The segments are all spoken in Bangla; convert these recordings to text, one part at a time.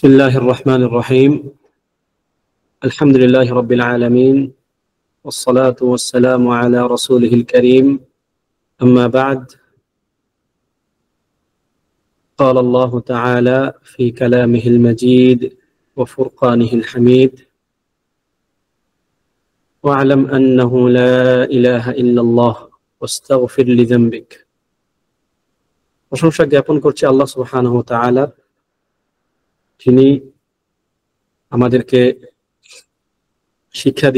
بسم الله الرحمن الرحيم. الحمد لله رب العالمين، والصلاة والسلام على رسوله الكريم. أما بعد، قال الله تعالى في كلامه المجيد وفرقانه الحميد: واعلم أنه لا إله إلا الله واستغفر لذنبك. প্রশংসা জ্ঞাপন করছি আল্লাহ সুবহানাহু ওয়া তাআলা। তিনি আমাদেরকে শিক্ষা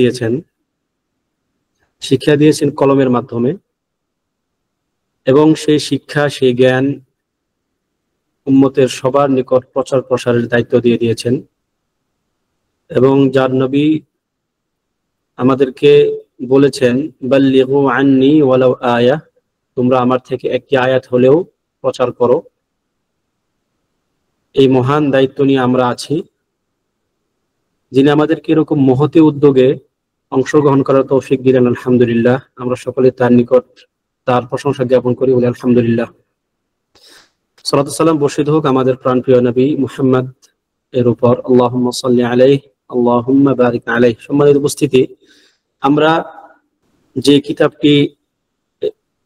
দিয়েছেন কলমের মাধ্যমে, এবং সেই শিক্ষা, সেই জ্ঞান উম্মতের সবার নিকট প্রচার প্রসারের দায়িত্ব দিয়ে দিয়েছেন। এবং যার নবী আমাদেরকে বলেছেন, বাল্লিগু আন্নি ওয়ালাউ আয়া, তোমরা আমার থেকে একটি আয়াত হলেও প্রচার করো। এই মহান দায়িত্ব নিয়ে আমরা আছি। যিনি আমাদেরকে এরকম মহতি উদ্যোগে অংশগ্রহণ করার তৌফিক দিলেন, আলহামদুলিল্লাহ। আমরা সকলে তার নিকট তার প্রশংসা জ্ঞাপন করি, বলি আলহামদুলিল্লাহ। সালাতু সালাম বর্ষিত হোক আমাদের প্রাণপ্রিয় নবী মুহাম্মদ এর উপর। আল্লাহুম্মা সাল্লি আলাইহি আল্লাহুম্মা বারিক আলাইহি। সম্মানিত উপস্থিতি, আমরা যে কিতাবটি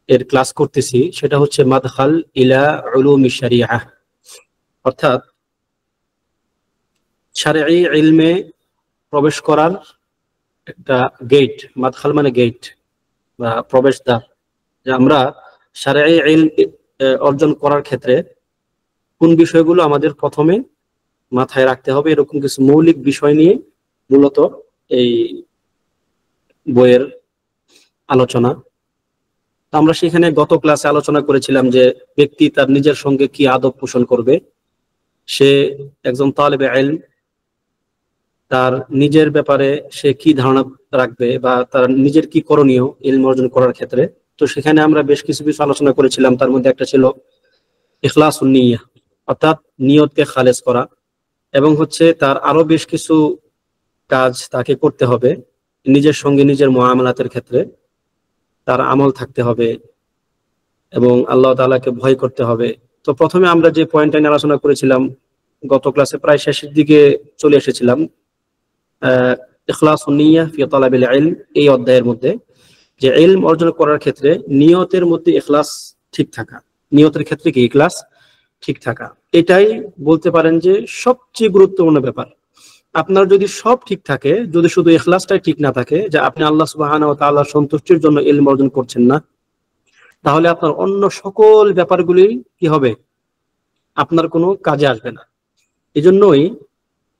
এর ক্লাস করতেছি সেটা হচ্ছে মাদখাল ইলা উলুমিশ শরিয়াহ, অর্থাৎ শারঈ ইলমে প্রবেশ করার একটা গেট। মাদখাল মানে গেট বা প্রবেশদ্বার। যে আমরা শারঈ ইলম অর্জন করার ক্ষেত্রে কোন বিষয়গুলো আমাদের প্রথমে মাথায় রাখতে হবে, এরকম কিছু মৌলিক বিষয় নিয়ে মূলত এই বইয়ের আলোচনা। আমরা সেখানে গত ক্লাসে আলোচনা করেছিলাম যে ব্যক্তি তার নিজের সঙ্গে কি আদব পোষণ করবে। সে একজন তালেবে ইলম, তার নিজের ব্যাপারে সে কি ধারণা রাখবে বা তার নিজের কি করণীয় ইলম অর্জন করার ক্ষেত্রে। তো সেখানে আমরা বেশ কিছু বিষয় আলোচনা করেছিলাম। তার মধ্যে একটা ছিল ইখলাসুন নিয়্যাহ, অর্থাৎ নিয়তকে খালেস করা, এবং হচ্ছে তার আরো বেশ কিছু কাজ তাকে করতে হবে। নিজের সঙ্গে নিজের মুআমালাতের ক্ষেত্রে তার আমল থাকতে হবে এবং আল্লাহ তাআলাকে ভয় করতে হবে। তো প্রথমে আমরা যে পয়েন্টটা নিয়ে আলোচনা করেছিলাম, গত ক্লাসে প্রায় শেষের দিকে চলে এসেছিলাম, ইখলাসুন নিয়্যাহ ফি তালাবিল ইলম, এই অধ্যায়ের মধ্যে, যে ইলম অর্জন করার ক্ষেত্রে নিয়তের মধ্যে ইখলাস ঠিক থাকা। নিয়তের ক্ষেত্রে কি ইখলাস ঠিক থাকা, এটাই বলতে পারেন যে সবচেয়ে গুরুত্বপূর্ণ ব্যাপার। আপনার যদি সব ঠিক থাকে, যদি শুধু ইখলাসটাই ঠিক না থাকে, যে আপনি আল্লাহ সুবহানাহু ওয়া তাআলার সন্তুষ্টির জন্য ইলম অর্জন করছেন না, তাহলে আপনার অন্য সকল ব্যাপারগুলি কি হবে, আপনার কোনো কাজে আসবে না। এই জন্যই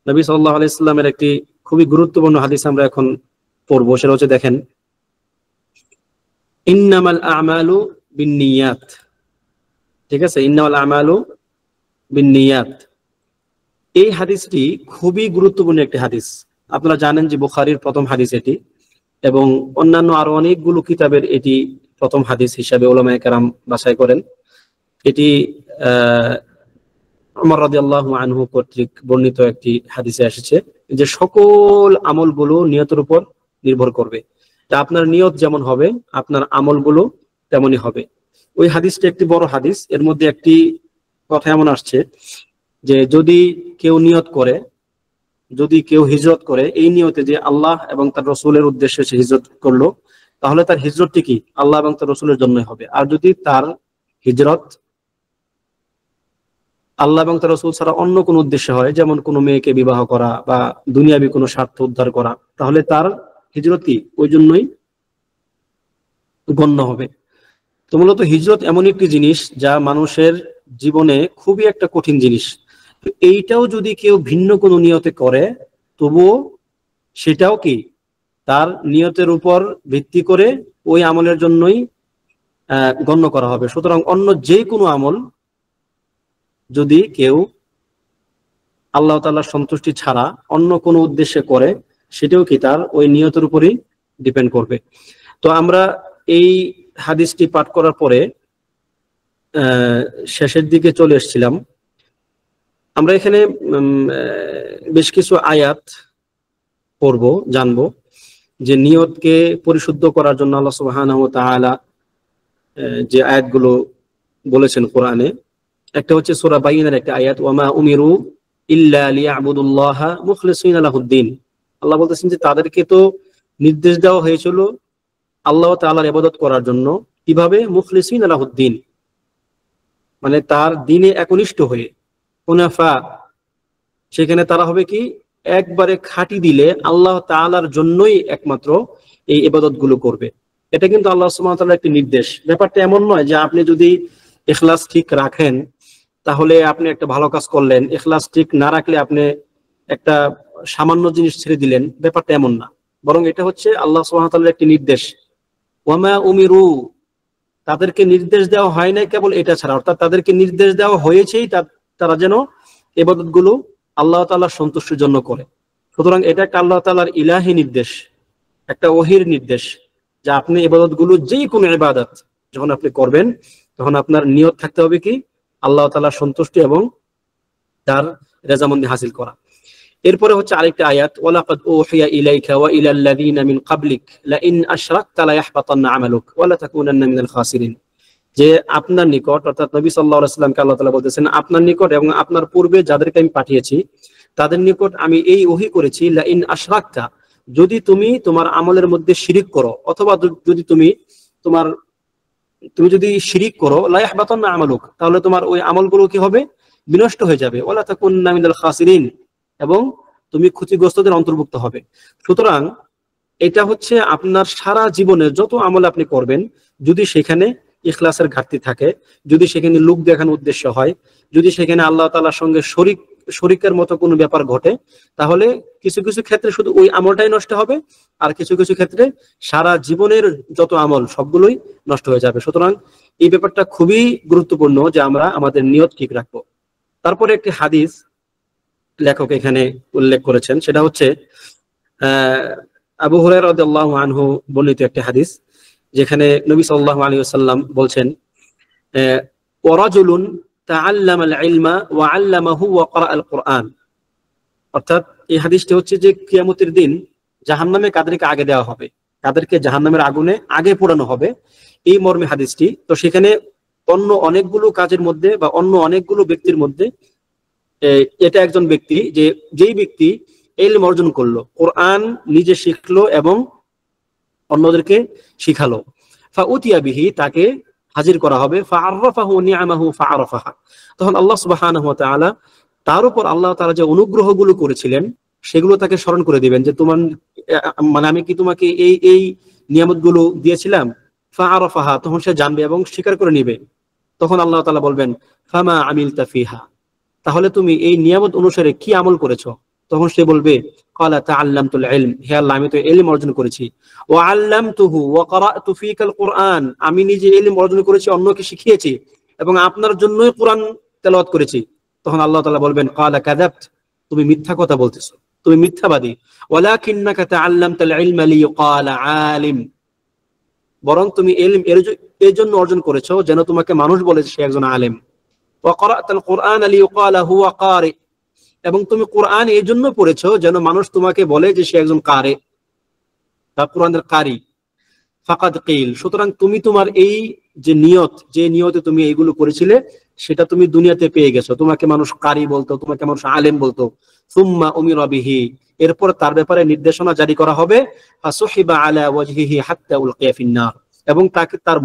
নবী সাল্লাল্লাহু আলাইহি সাল্লামের একটি খুবই গুরুত্বপূর্ণ হাদিস আমরা এখন পড়বো। সেটা হচ্ছে, দেখেন, ইন্নামাল আমালু বিন্নিয়াত। ঠিক আছে, ইন্নামাল আমালু বিন্নিয়াত। এই হাদিসটি খুবই গুরুত্বপূর্ণ একটি হাদিস। আপনারা জানেন যে বুখারীর প্রথম হাদিস এটি, এবং অন্যান্য আরো অনেকগুলো কিতাবের এটি প্রথম হাদিস হিসাবে উলামায়ে কেরাম বাছাই করেন। এটি ওমর রাদিয়াল্লাহু আনহু কর্তৃক বর্ণিত একটি হাদিসে এসেছে যে সকল আমলগুলো নিয়তের উপর নির্ভর করবে। তা আপনার নিয়ত যেমন হবে, আপনার আমলগুলো তেমনই হবে। ওই হাদিসটা একটি বড় হাদিস। এর মধ্যে একটি কথা এমন আসছে যে যদি কেউ নিয়ত করে, যদি কেউ হিজরত করে এই নিয়তে যে আল্লাহ এবং তার রসুলের উদ্দেশ্যে সে হিজরত করলো, তাহলে তার হিজরতটি কি আল্লাহ এবং তার রসুলের জন্যই হবে। আর যদি তার হিজরত আল্লাহ এবং তার রসুল ছাড়া অন্য কোনো উদ্দেশ্যে হয়, যেমন কোনো মেয়েকে বিবাহ করা বা দুনিয়াবি কোনো স্বার্থ উদ্ধার করা, তাহলে তার হিজরত কি ওই জন্যই গণ্য হবে। তো মূলত হিজরত এমন একটি জিনিস যা মানুষের জীবনে খুবই একটা কঠিন জিনিস। এইটাও যদি কেউ ভিন্ন কোনো নিয়তে করে, তবুও সেটাও কি তার নিয়তের উপর ভিত্তি করে ওই আমলের জন্যই গণ্য করা হবে। সুতরাং অন্য যে কোনো আমল যদি কেউ আল্লাহ তাআলার সন্তুষ্টি ছাড়া অন্য কোনো উদ্দেশ্যে করে, সেটাও কি তার ওই নিয়তের উপরই ডিপেন্ড করবে। তো আমরা এই হাদিসটি পাঠ করার পরে শেষের দিকে চলে এসেছিলাম। আমরা এখানে বেশ কিছু আয়াত পড়ব, জানবো যে নিয়তকে পরিশুদ্ধ করার জন্য আল্লাহ সুবহানাহু ওয়া তাআলা যে আয়াতগুলো বলেছেন কোরআনে। একটা হচ্ছে সূরা বাইনার একটা আয়াত, ওয়ামা উমিরু ইল্লা লিয়াবুদুল্লাহা মুখলিসিনা লাহুদ্দিন। আল্লাহ বলতেছেন যে তাদেরকে তো নির্দেশ দেওয়া হয়েছিল আল্লাহ তাআলার ইবাদত করার জন্য, কিভাবে? মুখলিসিনা লাহুদ্দিন, মানে তার দিনে একনিষ্ঠ হয়ে, হুনাফা, সেখানে তারা হবে কি একবারে খাঁটি দিলে আল্লাহ তাআলার জন্যই একমাত্র এই ইবাদত গুলো করবে। এটা কিন্তু আল্লাহ সুবহানাহু ওয়া তাআলার একটি নির্দেশ। ব্যাপারটা এমন নয় যে আপনি যদি ইখলাস ঠিক রাখেন তাহলে আপনি একটা ভালো কাজ করলেন, ইখলাস ঠিক না রাখলে আপনি একটা সামান্য জিনিস ছেড়ে দিলেন, ব্যাপারটা এমন না। বরং এটা হচ্ছে আল্লাহ সুবহানাহু ওয়া তাআলার একটি নির্দেশ। ওয়ামা উমিরু, তাদেরকে নির্দেশ দেওয়া হয় নাই কেবল এটা ছাড়া, অর্থাৎ তাদেরকে নির্দেশ দেওয়া হয়েছেই তারা যেন ইবাদত গুলো আল্লাহ তাআলার সন্তুষ্টির জন্য করে। সুতরাং এটা একটা আল্লাহ তাআলার ইলাহি নির্দেশ, একটা ওহীর নির্দেশ, যে আপনি ইবাদত গুলো যে কোনো ইবাদত যখন আপনি করবেন তখন আপনার নিয়ত থাকতে হবে কি আল্লাহ তাআলার সন্তুষ্টি এবং তার রেজামন্দি হাসিল করা। এরপরে হচ্ছে আরেকটা আয়াত, ওয়ালাকাদ উহিয়া ইলাইকা ওয়া ইলাল্লাযিনা মিন ক্বাবলিক লাইন আশরাকতা লায়াহবাতান্না আমালুক ওয়া লাতাকুনান্না মিনাল খাসিরিন। যে আপনার নিকট, অর্থাৎ নবী সাল্লাল্লাহু আলাইহি ওয়াসাল্লামকে আল্লাহ তাআলা বলতেছেন আপনার নিকট এবং আপনার পূর্বে যাদেরকে আমি পাঠিয়েছি তাদের নিকট আমি এই ওহী করেছি, লাইন আশরাকতা, যদি তুমি তোমার আমলের মধ্যে শিরিক করো, অথবা যদি তুমি যদি শিরিক করো, লায়াহবাতান্না আমালুক, তাহলে তোমার ওই আমলগুলো কি হবে? বিনষ্ট হয়ে যাবে। ওয়ালা তাকুন্না মিনাল খাসিরিন, এবং তুমি ক্ষতিগ্রস্তদের অন্তর্ভুক্ত হবে। সুতরাং এটা হচ্ছে আপনার সারা জীবনের যত আমল আপনি করবেন, যদি সেখানে ইখলাসের ঘাটতি থাকে, যদি সেখানে লোক দেখানোর উদ্দেশ্য হয়, যদি সেখানে আল্লাহ তাআলার সঙ্গে শরীকের মতো কোনো ব্যাপার ঘটে, তাহলে কিছু কিছু ক্ষেত্রে শুধু ওই আমলটাই নষ্ট হবে, আর কিছু কিছু ক্ষেত্রে সারা জীবনের যত আমল সবগুলোই নষ্ট হয়ে যাবে। সুতরাং এই ব্যাপারটা খুবই গুরুত্বপূর্ণ যে আমরা আমাদের নিয়ত ঠিক রাখবো। তারপরে একটি হাদিস লেখক এখানে উল্লেখ করেছেন, সেটা হচ্ছে আবু হুরায়রা রাদিয়াল্লাহু আনহু বর্ণিত একটি হাদিস, যেখানে নবী সাল্লাল্লাহু আলাইহি ওয়াসাল্লাম বলছেন, ওয়ারাজুলুন তাআল্লামাল ইলমা ওয়া আল্লামাহু ওয়া ক্বারাআল কুরআন। অর্থাৎ এই হাদিসটি হচ্ছে যে কিয়ামতের দিন জাহান্নামে কাদেরকে আগে দেওয়া হবে, কাদেরকে জাহান্নামের আগুনে আগে পোড়ানো হবে, এই মর্মে হাদিসটি। তো সেখানে অন্য অনেকগুলো কাজের মধ্যে বা অন্য অনেকগুলো ব্যক্তির মধ্যে এটা একজন ব্যক্তি, যেই ব্যক্তি ইলম অর্জন করলো, কোরআন নিজে শিখলো এবং অন্যদেরকে শিখালো, ফাউতিয়া বিহি, তাকে হাজির করা হবে, ফাআররাফাহু নিআমাহু ফাআরাফাহা, তখন আল্লাহ সুবহানাহু ওয়া তাআলা তার উপর আল্লাহ তাআলা যে অনুগ্রহগুলো করেছিলেন সেগুলো তাকে স্মরণ করে দিবেন, যে তোমার মানে আমি কি তোমাকে এই এই নিয়ামতগুলো দিয়েছিলাম, ফাআরাফাহা, তখন সে জানবে এবং স্বীকার করে নিবে। তখন আল্লাহ তাআলা বলবেন, ফামা আমিলতা ফিহা, তাহলে তুমি এই নিয়ামত অনুসারে কি আমল করেছো? তখন সে বলবে, ক্বালা তাআল্লামতুল ইলম, হে আল্লাহ আমি তো ইলম অর্জন করেছি, ওয়া আল্লামতুহু ওয়া ক্বারাഅতু ফীকাল কুরআন, আমি নিজে ইলম অর্জন করেছি, অন্যকে শিখিয়েছি এবং আপনার জন্যই কুরআন তেলাওয়াত করেছি। তখন আল্লাহ তাআলা বলবেন, ক্বালা কাযাবত, তুমি মিথ্যা কথা বলতেছো, তুমি মিথ্যাবাদী, ওয়ালাকিন্নাকা তাআল্লামতাল ইলমা লিইউকালা আলিম, বরং তুমি ইলম এর জন্য অর্জন করেছো যেন তোমাকে মানুষ বলে সে একজন আলেম। ওয়া ক্বারাআতাল কুরআন লিইউকালা হুয়া ক্বারি, এবং তুমি কোরআন এই জন্য পড়েছো যেন মানুষ তোমাকে বলে যে সে একজন কারি বা কোরআনের কারি। ফাকাদ কিল, সুতরাং তুমি তোমার এই যে নিয়তে তুমি এইগুলো করেছিলে সেটা তুমি দুনিয়াতে পেয়ে গেছো, তোমাকে মানুষ কারি বলতো, তোমাকে মানুষ আলেম বলতো। সুম্মা উমিরা বিহি, এরপর তার ব্যাপারে নির্দেশনা জারি করা হবে, ফাসুহিবা আলা ওয়াজহিহি হাত্তা উলকিয়া ফিন্নার, এবং তাকে তার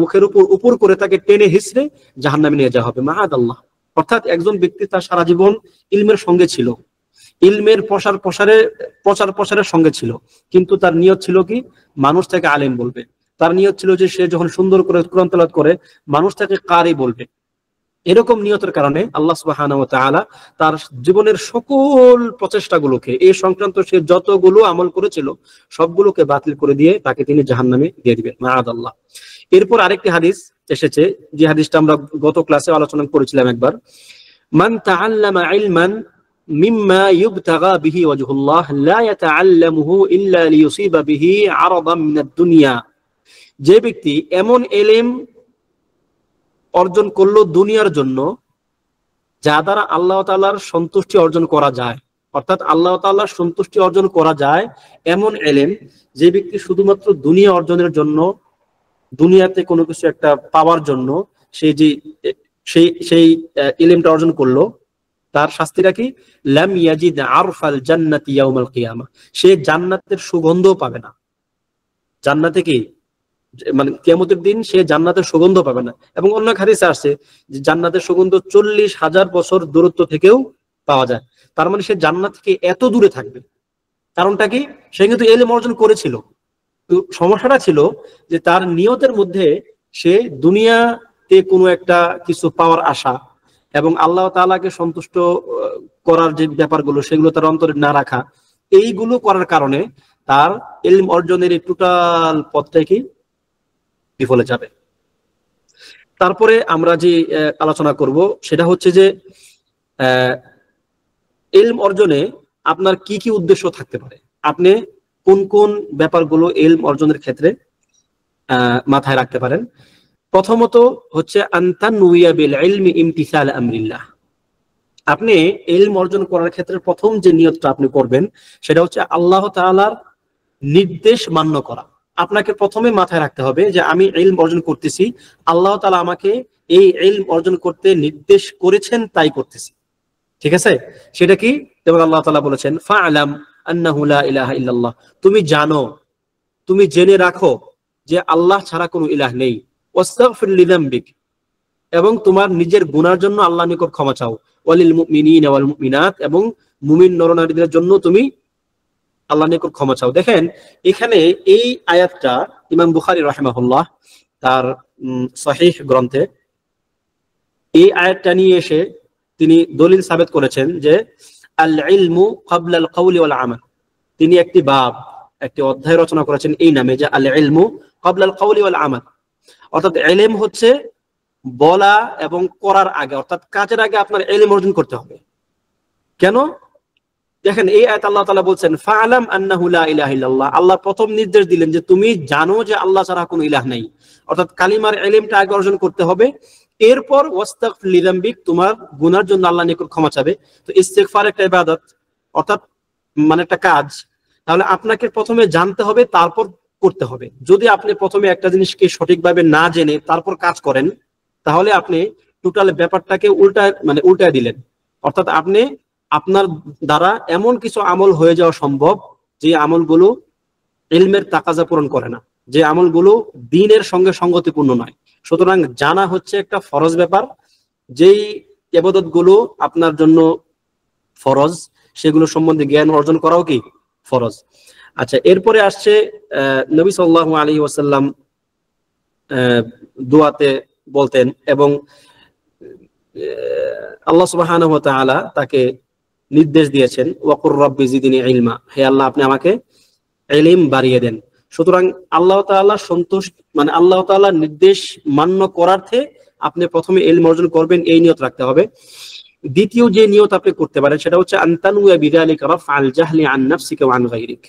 মুখের উপর করে তাকে টেনে হিঁচড়ে জাহান্নামে নিয়ে যাওয়া হবে। মাআদাল্লাহ। অর্থাৎ একজন ব্যক্তি তার সারা জীবন ইলমের সঙ্গে ছিল, ইলমের প্রচার প্রসারের সঙ্গে ছিল, কিন্তু তার নিয়ত ছিল কি মানুষ তাকে আলেম বলবে, তার নিয়ত ছিল যে সে যখন সুন্দর করে কোরআন তেলাওয়াত করে মানুষ তাকে কারি বলবে। এরকম নিয়তের কারণে আল্লাহ সুবহানাহু ওয়া তাআলা তার জীবনের সকল প্রচেষ্টাগুলোকে এই সংক্রান্ত সে যতগুলো আমল করেছিল সবগুলোকে বাতিল করে দিয়ে তাকে তিনি জাহান্নামে দিয়ে দিবেন। মাআদাল্লাহ। এরপর আরেকটি হাদিস এসেছে, যে হাদিসটা আমরা গত ক্লাসে আলোচনা করেছিলাম একবার, মান তাআল্লামা ইলমান মিম্মা ইবতাগা বিহি ওয়াজহুল্লাহ লা ইয়াতাআল্লামুহু ইল্লা লিয়ুসিবা বিহি আরাদাম মিনাদ দুনিয়া, যে ব্যক্তি এমন ইলম অর্জন করলো দুনিয়ার জন্য যা দ্বারা আল্লাহ তাআলার সন্তুষ্টি অর্জন করা যায়, অর্থাৎ আল্লাহ তাআলার সন্তুষ্টি অর্জন করা যায় এমন ইলম, যে ব্যক্তি শুধুমাত্র দুনিয়া অর্জনের জন্য, দুনিয়াতে কোনো কিছু একটা পাওয়ার জন্য সেই ইলমটা অর্জন করলো, তার শাস্তিটা কি? লাম ইয়াজিদ আরফাল জান্নাতি ইয়াউমাল কিয়ামা, সে জান্নাতের সুগন্ধও পাবে না। জান্নাতে কি মানে কিয়ামতের দিন সে জান্নাতের সুগন্ধ পাবে না। এবং অন্য হাদিসে আসছে যে জান্নাতের সুগন্ধ 40,000 বছর দূরত্ব থেকেও পাওয়া যায়। তার মানে সে জান্নাত থেকে এত দূরে থাকবে। কারণটা কি? সে কিন্তু ইলম অর্জন করেছিল, তো সমস্যাটা ছিল যে তার নিয়তের মধ্যে সে দুনিয়াতে কোনো একটা কিছু পাওয়ার আশা এবং আল্লাহ তাআলাকে সন্তুষ্ট করার যে ব্যাপারগুলো সেগুলো তার অন্তরে না রাখা, এইগুলো করার কারণে তার ইলম অর্জনের এই টোটাল পথটাই কি বিফলে যাবে। তারপরে আমরা যে আলোচনা করব সেটা হচ্ছে যে ইলম অর্জনে আপনার কি কি উদ্দেশ্য থাকতে পারে, আপনি কোন কোন ব্যাপারগুলো ইলম অর্জনের ক্ষেত্রে মাথায় রাখতে পারেন। প্রথমত হচ্ছে আনতানুইয়া বিল ইলমি ইমতিসাল আমরিল্লাহ। আপনি ইলম অর্জন করার ক্ষেত্রে প্রথম যে নিয়তটা আপনি করবেন সেটা হচ্ছে আল্লাহ তাআলার নির্দেশ মান্য করা। আপনাকে প্রথমে মাথায় রাখতে হবে যে আমি ইলম অর্জন করতেছি, আল্লাহ তাআলা আমাকে এই ইলম অর্জন করতে নির্দেশ করেছেন তাই করতেছি। ঠিক আছে? সেটা কি? যেমন আল্লাহ তাআলা বলেছেন ফাআলাম আন্নাহু লা ইলাহা ইল্লাল্লাহ, তুমি জানো, তুমি জেনে রাখো যে আল্লাহ ছাড়া কোনো ইলাহ নেই। ওয়াস্তাগফির লিযামবিক, এবং তোমার নিজের গুনার জন্য আল্লাহর নিকট ক্ষমা চাও। ওয়ালিল মুমিনিনা ওয়াল মুমিনাত, এবং মুমিন নরনারীদের জন্য তুমি আল্লাহর নিকট ক্ষমা চাও। দেখেন এখানে এই আয়াতটা ইমাম বুখারী রাহিমাহুল্লাহ তার সহিহ গ্রন্থে এই আয়াতটা নিয়ে এসে তিনি দলিল সাবেত করেছেন যে আল ইলমু ক্বাবলা আল কওলি ওয়াল আমাল। তিনি একটি বাব, একটি অধ্যায় রচনা করেছেন এই নামে যে আল ইলমু ক্বাবলা আল কওলি ওয়াল আমাল। অর্থাৎ ইলম হচ্ছে বলা এবং করার আগে, অর্থাৎ কাজের আগে আপনার ইলম অর্জন করতে হবে। কেন? দেখেন এই আয়াত আল্লাহ তাআলা বলছেন ফাআলাম আন্নাহু লা ইলাহা ইল্লাল্লাহ, আল্লাহ প্রথম নির্দেশ দিলেন যে তুমি জানো যে আল্লাহ ছাড়া কোনো ইলাহ নাই। অর্থাৎ কালিমার ইলমটা আগে অর্জন করতে হবে, এরপর ওয়াস্তাগফির লিযামবিক, তোমার গুনার জন্য আল্লাহর নিকট ক্ষমা চাবে। তো ইস্তিগফার একটা ইবাদত, অর্থাৎ মানে একটা কাজ। তাহলে আপনাকে প্রথমে জানতে হবে তারপর করতে হবে। যদি আপনি প্রথমে একটা জিনিসকে সঠিকভাবে না জেনে তারপর কাজ করেন তাহলে আপনি টোটাল ব্যাপারটাকে উল্টায় দিলেন। অর্থাৎ আপনি আপনার দ্বারা এমন কিছু আমল হয়ে যাওয়া সম্ভব যে আমলগুলো ইলমের তাকাজা পূরণ করে না, যে আমলগুলো দ্বীনের সঙ্গে সঙ্গতিপূর্ণ নয়। সুতরাং জানা হচ্ছে একটা ফরজ ব্যাপার, যেই ইবাদতগুলো আপনার জন্য ফরজ সেগুলো সম্বন্ধে জ্ঞান অর্জন করাও কি ফরজ। আচ্ছা, এরপরে আসছে নবী সাল্লাল্লাহু আলাইহি ওয়াসাল্লাম দোয়াতে বলতেন এবং আল্লাহ সুবহানাহু ওয়া তাআলা তাকে নির্দেশ দিয়েছেন ওয়াকুর রব্বি জিদনি ইলমা, হে আল্লাহ আপনি আমাকে ইলম বাড়িয়ে দেন। সুতরাং আল্লাহ তাআলা সন্তুষ্ট মানে আল্লাহ তাআলার নির্দেশ মান্য করার্থে আপনি প্রথমে ইলম অর্জন করবেন, এই নিয়ত রাখতে হবে। দ্বিতীয় যে নিয়ত আপনি করতে পারেন সেটা হচ্ছে আনতানুয়া বিযালিকা রাফআল জাহলি আন নাফসিকা ওয়া আন গায়রিক।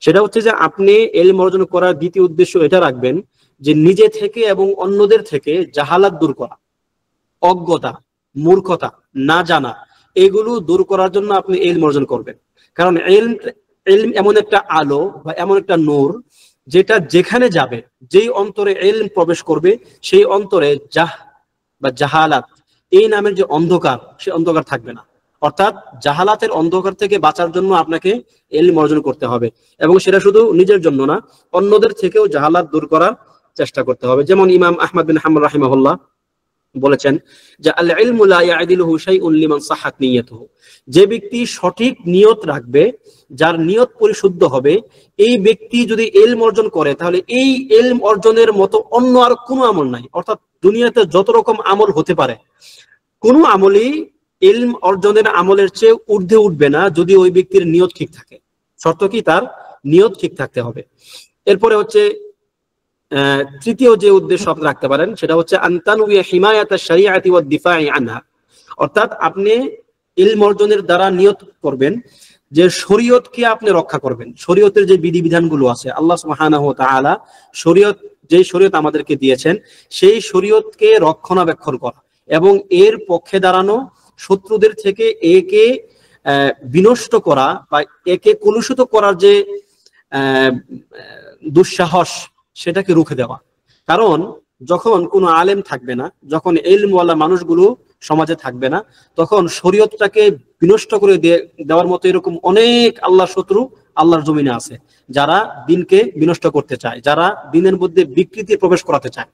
সেটা হচ্ছে যে আপনি ইলম অর্জন করার দ্বিতীয় উদ্দেশ্য এটা রাখবেন যে নিজে থেকে এবং অন্যদের থেকে জাহালাত দূর করা, অজ্ঞতা, মূর্খতা, না জানা, এগুলো দূর করার জন্য আপনি ইলম অর্জন করবেন। কারণ ইলম এমন একটা আলো বা এমন একটা নূর যেটা যেখানে যাবে, যেই অন্তরে ইলম প্রবেশ করবে সেই অন্তরে জাহালাত এই নামের যে অন্ধকার, সে অন্ধকার থাকবে না। অর্থাৎ জাহালাতের অন্ধকার থেকে বাঁচার জন্য আপনাকে ইলম অর্জন করতে হবে, এবং সেটা শুধু নিজের জন্য না, অন্যদের থেকেও জাহালাত দূর করার চেষ্টা করতে হবে। যেমন ইমাম আহমদ বিন হাম্বল রাহিমাহুল্লাহ বলেছেন যে আল ইলমু লা ইয়াদিলুহু শাইউন লিমান সাহাত নিয়াতুহু, যে ব্যক্তি সঠিক নিয়ত রাখবে, যার নিয়ত পরিশুদ্ধ হবে, এই ব্যক্তি যদি ইলম অর্জন করে তাহলে এই ইলম অর্জনের মতো অন্য আর কোনো আমল নাই। অর্থাৎ দুনিয়াতে যত রকম আমল হতে পারে কোনো আমলই ইলম অর্জনের আমলের চেয়ে ঊর্ধ্বে উঠবে না যদি ওই ব্যক্তির নিয়ত ঠিক থাকে। শর্ত কি? তার নিয়ত ঠিক থাকতে হবে। এরপরে হচ্ছে তৃতীয় যে উদ্দেশ্য আপনি রাখতে পারেন সেটা হচ্ছে আনতানুয়া হিমায়াতাশ শরিয়াতি ওয়াদ দিফাই আনহা। অর্থাৎ আপনি ইলম অর্জনের দ্বারা নিয়ত করবেন যে শরীয়তকে আপনি রক্ষা করবেন। শরীয়তের যে বিধিবিধানগুলো আছে, আল্লাহ সুবহানাহু ওয়া তাআলা শরীয়ত আমাদেরকে দিয়েছেন, সেই শরীয়তকে রক্ষণাবেক্ষণ করা এবং এর পক্ষে দাঁড়ানো, শত্রুদের থেকে একে বিনষ্ট করা বা একে কলুষিত করার যে দুঃসাহস সেটাকে রুখে দেওয়া। কারণ যখন কোনো আলেম থাকবে না, যখন ইলমওয়ালা মানুষগুলো সমাজে থাকবে না, তখন শরীয়তটাকে বিনষ্ট করে দেওয়ার মতো এরকম অনেক আল্লাহর শত্রু আল্লাহর জমিনে আছে, যারা দিনকে বিনষ্ট করতে চায়, যারা দিনের মধ্যে বিকৃতি প্রবেশ করাতে চায়।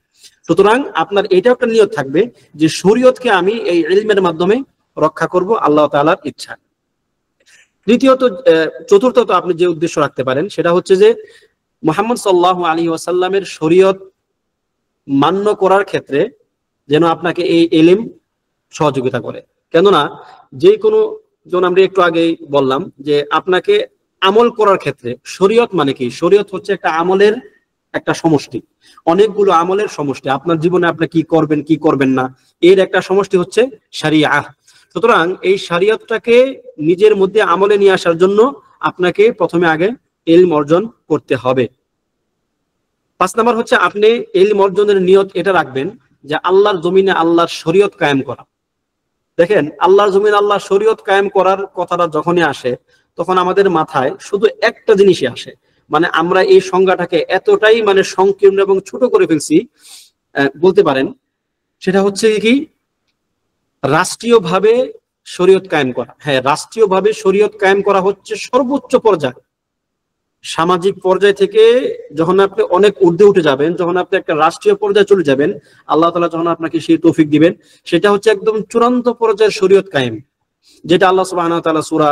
সুতরাং আপনার এটা একটা নিয়ত থাকবে যে শরীয়তকে আমি এই ইলমের মাধ্যমে রক্ষা করব আল্লাহ তাআলার ইচ্ছা। চতুর্থত আপনি যে উদ্দেশ্য রাখতে পারেন সেটা হচ্ছে যে মুহাম্মদ সাল্লাল্লাহু আলাইহি ওয়াসাল্লামের শরীয়ত মান্য করার ক্ষেত্রে যেন আপনাকে এই ইলম সহযোগিতা করে। কেননা যে কোনো, যেমন আমরা একটু আগেই বললাম যে আপনাকে আমল করার ক্ষেত্রে শরীয়ত মানে কি, শরীয়ত হচ্ছে একটা আমলের একটা সমষ্টি, অনেকগুলো আমলের সমষ্টি। আপনার জীবনে আপনি কি করবেন কি করবেন না এর একটা সমষ্টি হচ্ছে শরিয়াহ। সুতরাং এই শরিয়তটাকে নিজের মধ্যে আমলে নিয়ে আসার জন্য আপনাকে প্রথমে আগে ইলম অর্জন করতে হবে। 5 নাম্বার হচ্ছে আপনি ইলম অর্জনের নিয়ত এটা রাখবেন যে আল্লাহর জমিনে আল্লাহর শরীয়ত কায়েম করা। দেখেন, আল্লাহর জমিনে আল্লাহর শরীয়ত কায়েম করার কথাটা যখনই আসে তখন আমাদের মাথায় শুধু একটা জিনিসই আসে, মানে আমরা এই সংজ্ঞাটাকে এতটাই মানে সংকীর্ণ এবং ছোট করে ফেলছি বলতে পারেন, সেটা হচ্ছে কি রাষ্ট্রীয়ভাবে শরীয়ত কায়েম করা। হ্যাঁ, রাষ্ট্রীয়ভাবে শরীয়ত কায়েম করা হচ্ছে সর্বোচ্চ পর্যায়ে। সামাজিক পর্যায় থেকে যখন আপনি অনেক ঊর্ধ্বে উঠে যাবেন, যখন আপনি একটা রাষ্ট্রীয় পর্যায়ে চলে যাবেন, আল্লাহ তাআলা যখন আপনাকে সেই তৌফিক দিবেন, সেটা হচ্ছে একদম চূড়ান্ত পর্যায়ের শরীয়ত কায়েম, যেটা আল্লাহ সুবহানাহু ওয়া তাআলা সূরা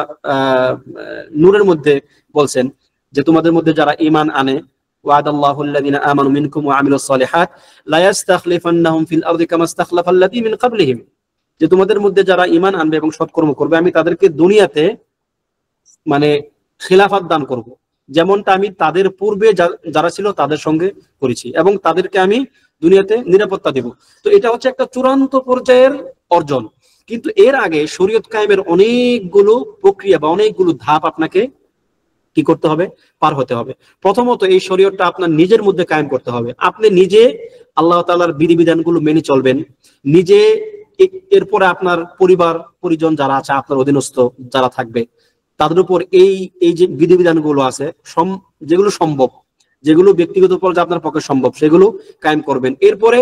নূরের মধ্যে বলছেন যে তোমাদের মধ্যে যারা ঈমান আনে, ওয়াদাল্লাহুল্লাযিনা আমানু মিনকুম ওয়া আমিলুস সালিহাত লা ইস্তাখলিফান্নাহুম ফিল আরদি কামা ইস্তাখলাফাল্লাযী মিন ক্বাবলিহিম, যে তোমাদের মধ্যে যারা ঈমান আনবে এবং সৎকর্ম করবে আমি তাদেরকে দুনিয়াতে মানে খিলাফত দান করব, যেমনটা আমি তাদের পূর্বে যারা ছিল তাদের সঙ্গে করেছি, এবং তাদেরকে আমি দুনিয়াতে নিরাপত্তা দেব। তো এটা হচ্ছে একটা চূড়ান্ত পর্যায়ের অর্জন। কিন্তু এর আগে শরীয়ত কায়েমের অনেকগুলো প্রক্রিয়া বা অনেকগুলো ধাপ আপনাকে কি করতে হবে, পার হতে হবে। প্রথমত এই শরীয়তটা আপনার নিজের মধ্যে কায়েম করতে হবে। আপনি নিজে আল্লাহ তাআলার বিধিবিধানগুলো মেনে চলবেন নিজে, এরপরে আপনার পরিবার পরিজন যারা আছে, আপনার অধীনস্থ যারা থাকবে, তাদের উপর এই এই যে বিধিবিধানগুলো আছে যেগুলো সম্ভব, যেগুলো ব্যক্তিগত পর্যায়ে আপনার পক্ষে সম্ভব, সেগুলো কায়েম করবেন। এরপরে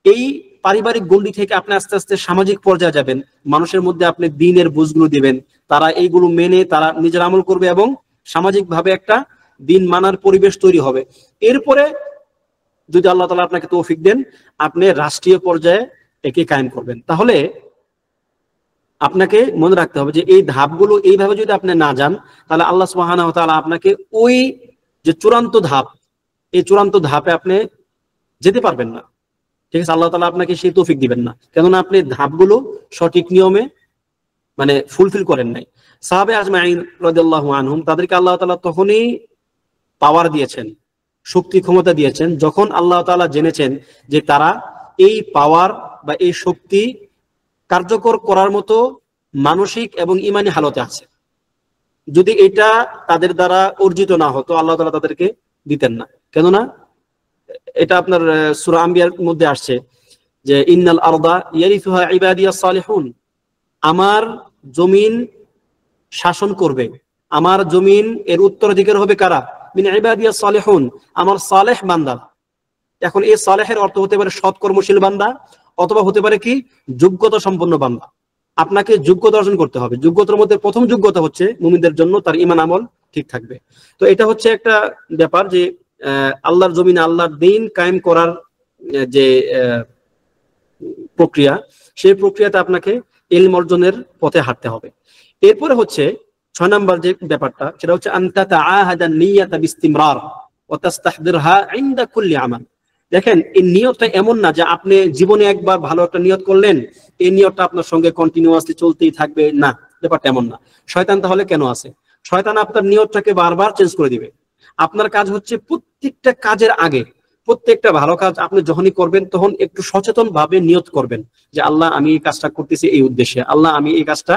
এই পারিবারিক গণ্ডি থেকে আপনি আস্তে আস্তে সামাজিক পর্যায়ে যাবেন, মানুষের মধ্যে আপনি দ্বীনের বুঝগুলো দিবেন, তারা এইগুলো মেনে তারা নিজের আমল করবে এবং সামাজিক ভাবে একটা দিন মানার পরিবেশ তৈরি হবে। এরপরে যদি আল্লাহ তাআলা আপনাকে তৌফিক দেন, আপনি রাষ্ট্রীয় পর্যায়ে একে কায়েম করবেন। তাহলে আপনাকে মনে রাখতে হবে যে এই ধাপগুলো এইভাবে যদি আপনি না যান, তাহলে আল্লাহ সুবহানাহু ওয়া তাআলা আপনাকে ওই যে চূড়ান্ত ধাপ, এই চূড়ান্ত ধাপে আপনি যেতে পারবেন না। ঠিক আছে, আল্লাহ তাআলা আপনাকে সেই তৌফিক দিবেন না, কেননা আপনি ধাপগুলো সঠিক নিয়মে মানে ফুলফিল করেন নাই। সাহাবে আজমাইন রাদিয়াল্লাহু আনহুম, তাদেরকে আল্লাহ তাআলা তখনই পাওয়ার দিয়েছেন, শক্তি ক্ষমতা দিয়েছেন, যখন আল্লাহ তাআলা জেনেছেন যে তারা এই পাওয়ার বা এই শক্তি কার্যকর করার মতো মানসিক এবং ঈমানি হালতে আছে। যদি এটা তাদের দ্বারা অর্জিত না হতো আল্লাহ তাআলা তাদেরকে দিতেন না। কেননা এটা আপনার সূরা আম্বিয়ার মধ্যে আসছে যে ইন্নাল আরদা ইয়ারিসুহা ইবাদিয়াস সালিহুন, আমার জমিন শাসন করবে, আমার জমিন এর উত্তরাধিকার হবে কারা, মিন ইবাদিয়াস সালিহুন, আমার সালেহ বান্দা। এখন এই সালেহের অর্থ হতে পারে সৎকর্মশীল বান্দা, অথবা হতে পারে কি যোগ্যতা সম্পন্ন বান্দা। আপনাকে যোগ্যতা অর্জন করতে হবে। যোগ্যতার মধ্যে প্রথম যোগ্যতা হচ্ছে মুমিনদের জন্য তার ঈমান আমল ঠিক থাকবে। তো এটা হচ্ছে একটা ব্যাপার যে আল্লাহর জমিনে আল্লাহর দ্বীন কায়েম করার যে প্রক্রিয়া, সেই প্রক্রিয়াতে আপনাকে ইলম অর্জনের পথে হাঁটতে হবে। এরপরে হচ্ছে 6 নাম্বার যে ব্যাপারটা, সেটা হচ্ছে আনতা তাআহাদা নিয়াতা বিস্তিমরার ওয়া তাস্তাহদিরহা ইনদা কুল্লি আমাল। দেখেন, এই নিয়তটা এমন না যে আপনি জীবনে একবার ভালো একটা নিয়ত করলেন, এই নিয়তটা আপনার সঙ্গে কন্টিনিউয়াসলি চলতেই থাকবে, না, ব্যাপারটা এমন না। শয়তান তাহলে কেন আছে? শয়তান আপনার নিয়তটাকে বারবার চেঞ্জ করে দিবে। আপনার কাজ হচ্ছে প্রত্যেকটা কাজের আগে, প্রত্যেকটা ভালো কাজ আপনি যখনই করবেন তখন একটু সচেতন ভাবে নিয়ত করবেন যে আল্লাহ আমি এই কাজটা করতেছি এই উদ্দেশ্যে, আল্লাহ আমি এই কাজটা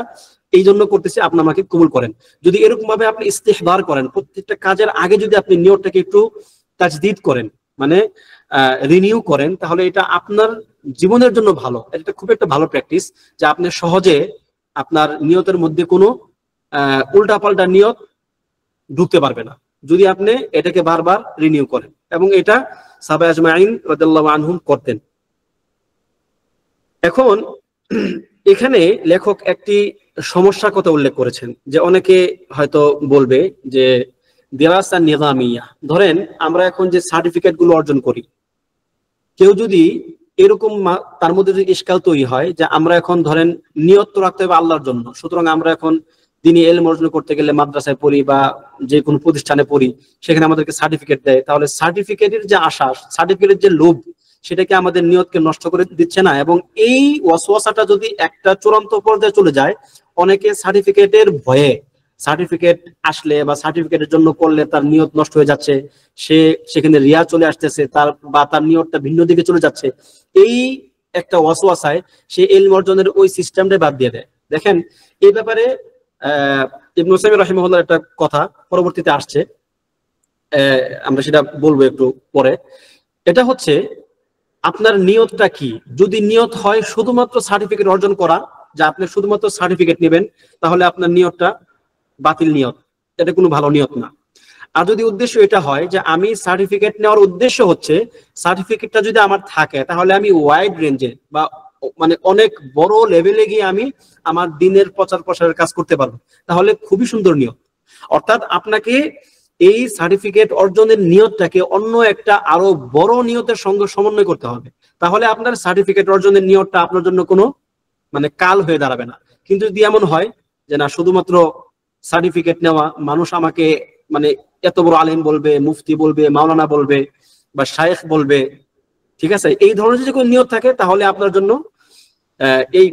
এই জন্য করতেছি, আপনি আমাকে কবুল করেন। যদি এরকম ভাবে আপনি ইস্তিহবার করেন, প্রত্যেকটা কাজের আগে যদি আপনি নিয়তটাকে একটু তাজদীদ করেন, মানে রিনিউ করেন, তাহলে এটা আপনার জীবনের জন্য ভালো। এটা খুব একটা ভালো প্র্যাকটিস যে আপনি সহজে আপনার নিয়তের মধ্যে কোনো উল্টাপাল্টা নিয়ত ঢুকতে পারবে না যদি আপনি এটাকে বারবার রিনিউ করেন। এবং এটা সাহাবা আজমাইন রাদিয়াল্লাহু আনহুম করতেন। এখন এখানে লেখক একটি সমস্যার কথা উল্লেখ করেছেন, যে অনেকে হয়তো বলবে যে দিরাসা নিজামিয়া, ধরেন আমরা এখন যে সার্টিফিকেট গুলো অর্জন করি, কেউ যদি এরকম তার মধ্যে যদি ইশকাল তৈরি হয় যে আমরা এখন ধরেন নিয়ত তো রাখতে হবে আল্লাহর জন্য, সুতরাং আমরা এখন দিনী ইলম অর্জন করতে গেলে মাদ্রাসায় পড়ি বা যে কোনো প্রতিষ্ঠানে পড়ি, সেখানে আমাদেরকে সার্টিফিকেট দেয়, তাহলে সার্টিফিকেটের যে আশা, সার্টিফিকেটের যে লোভ, সেটাকে আমাদের নিয়তকে নষ্ট করে দিচ্ছে না? এবং এই ওয়াসওয়াসাটা যদি একটা চূড়ান্ত পর্যায়ে চলে যায়, অনেকে সার্টিফিকেটের ভয়ে, সার্টিফিকেট আসলে বা সার্টিফিকেটের জন্য করলে তার নিয়ত নষ্ট হয়ে যাচ্ছে, সে সেখানে রিয়া চলে আসতেছে, তার বা তার নিয়তটা ভিন্ন দিকে চলে যাচ্ছে, এই একটা ওয়াসওয়াসায় সে ইলম অর্জনের ওই সিস্টেমটা বাদ দিয়ে দেয়। দেখেন এই ব্যাপারে ইবনে উসাইমিন রাহিমাহুল্লাহর একটা কথা পরবর্তীতে আসছে, আমরা সেটা বলবো একটু পরে। এটা হচ্ছে আপনার নিয়তটা কি। যদি নিয়ত হয় শুধুমাত্র সার্টিফিকেট অর্জন করা, যে আপনি শুধুমাত্র সার্টিফিকেট নেবেন, তাহলে আপনার নিয়তটা বাতিল নিয়ত, এটা কোনো ভালো নিয়ত না। আর যদি উদ্দেশ্য এটা হয় যে আমি সার্টিফিকেট নেওয়ার উদ্দেশ্য হচ্ছে, সার্টিফিকেটটা যদি আমার থাকে তাহলে আমি ওয়াইড রেঞ্জে বা মানে অনেক বড় লেভেলে গিয়ে আমি আমার দিনের প্রচার প্রসারের কাজ করতে পারবো, তাহলে খুবই সুন্দর নিয়ত। অর্থাৎ আপনাকে এই সার্টিফিকেট অর্জনের নিয়তটাকে অন্য একটা আরো বড় নিয়তের সঙ্গে সমন্বয় করতে হবে, তাহলে আপনার সার্টিফিকেট অর্জনের নিয়তটা আপনার জন্য কোনো মানে কাল হয়ে দাঁড়াবে না। কিন্তু যদি এমন হয় যে না, শুধুমাত্র সার্টিফিকেট নেওয়া, মানুষ আমাকে মানে এত বড় আলেম বলবে, মুফতি বলবে, মাওলানা বলবে বা শায়েখ বলবে, ঠিক আছে, এই ধরনের যদি কোনো নিয়ত থাকে, তাহলে আপনার জন্য এই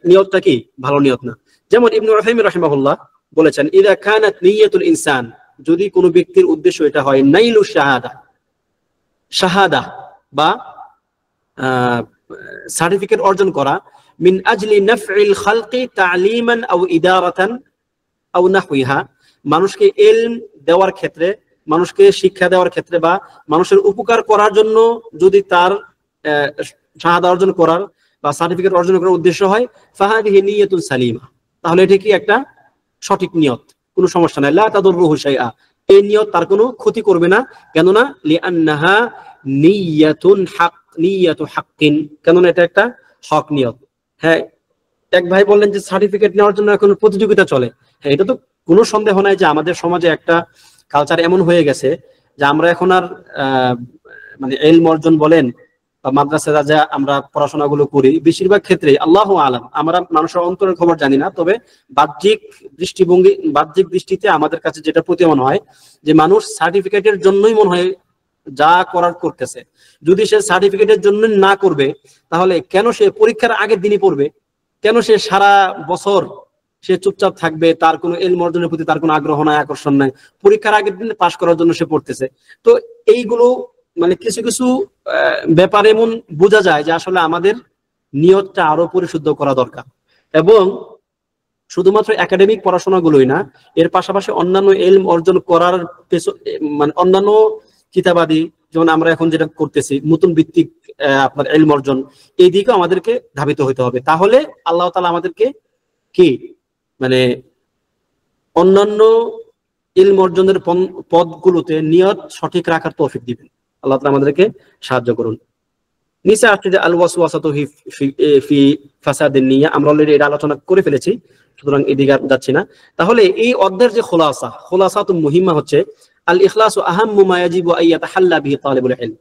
নিয়তটা কি ভালো নিয়ত না। যেমন ইবনে উসাইমিন রাহিমাহুল্লাহ বলেছেন, ইযা কানাত নিয়াতুল ইনসান, যদি কোনো ব্যক্তির উদ্দেশ্য এটা হয় নাইলু শাহাদা, শাহাদা বা সার্টিফিকেট অর্জন করা, মিন আজলি নাফইল খালকি তা'লিমান আও ইদারাতান আও নাহওয়িহা, মানুষকে ইলম দেওয়ার ক্ষেত্রে, মানুষকে শিক্ষা দেওয়ার ক্ষেত্রে বা মানুষের উপকার করার জন্য যদি তার শাহাদা অর্জন করার বা সার্টিফিকেট অর্জন করার উদ্দেশ্য হয়, ফাহাদিহি নিয়াতুন সালিমা, তাহলে এটা কি একটা সঠিক নিয়ত, কোনো সমস্যা নাই। লা তাদুররুহু শাইআ, এই নিয়ত তার কোনো ক্ষতি করবে না। কেননা লিআন্নাহা নিয়াতুন হক, নিয়াতু হাক্কিন, কেননা এটা একটা হক নিয়ত। হ্যাঁ, এক ভাই বললেন যে সার্টিফিকেট নেওয়ার জন্য এখন প্রতিযোগিতা চলে। হ্যাঁ, এটা তো কোনো সন্দেহ নাই যে আমাদের সমাজে একটা কালচার এমন হয়ে গেছে যে আমরা এখন আর মানে ইলম অর্জন বলেন বা মাদ্রাসায় যা আমরা পড়াশোনাগুলো করি, বেশিরভাগ ক্ষেত্রে আল্লাহু আলাম, আমরা মানুষের অন্তরের খবর জানি না, তবে বাহ্যিক দৃষ্টিভঙ্গি, বাহ্যিক দৃষ্টিতে আমাদের কাছে যেটা প্রতীয়মান হয় যে মানুষ সার্টিফিকেটের জন্যই মনে হয় যা করার করতেছে। যদি সে সার্টিফিকেটের জন্য না করবে, তাহলে কেন সে পরীক্ষার আগের দিনই পড়বে? কেন সে সারা বছর সে চুপচাপ থাকবে, তার কোনো ইলম অর্জনের প্রতি তার কোনো আগ্রহ নাই, আকর্ষণ নাই, পরীক্ষার আগের দিন পাশ করার জন্য সে পড়তেছে? তো এইগুলো মানে কিছু কিছু ব্যাপারে এমন বোঝা যায় যে আসলে আমাদের নিয়তটা আরো পরিশুদ্ধ করা দরকার। এবং শুধুমাত্র একাডেমিক পড়াশোনাগুলোই না, এর পাশাপাশি অন্যান্য ইলম অর্জন করার মানে অন্যান্য কিতাবাদি, যেমন আমরা এখন যেটা করতেছি নতুন ভিত্তিক আপনার ইলম অর্জন, এই দিকেও আমাদেরকে ধাবিত হতে হবে। তাহলে আল্লাহ তাআলা আমাদেরকে কি মানে অন্যান্য ইলম অর্জনের পদগুলোতে নিয়ত সঠিক রাখার তৌফিক দিবেন। আল্লাহ তাআলা আমাদেরকে সাহায্য করুন। নিচে আসছে যে আল ওয়াসওয়াসাতু ফি ফাসাদিন নিয়া, আমরা অলরেডি এটা আলোচনা করে ফেলেছি, সুতরাং এদিকে যাচ্ছি না। তাহলে এই অধ্যায়ের যে খোলাসাতু মুহিম্মা হচ্ছে আল ইখলাসু আহাম্মু মা ইয়াজিবু আন ইয়াতাহাল্লা বিহি তালিবুল ইলম।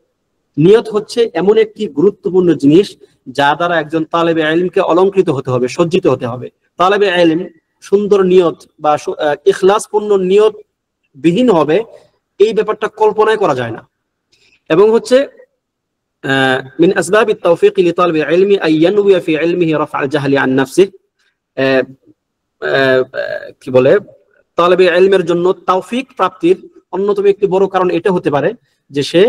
নিয়ত হচ্ছে এমন একটি গুরুত্বপূর্ণ জিনিস যা দ্বারা একজন তালেবে ইলমকে অলংকৃত হতে হবে, সজ্জিত হতে হবে। তালেবে ইলম সুন্দর নিয়ত বা ইখলাসপূর্ণ নিয়ত বিহীন হবে, এই ব্যাপারটা কল্পনাই করা যায় না। এবং হচ্ছে من أسباب التوفيق لطالب العلم أن ينوي في علمه رفع الجهل عن نفسه। কি বলে, তালেবে ইলমের জন্য তৌফিক প্রাপ্তির অন্যতম একটি বড় কারণ এটা হতে পারে যে সে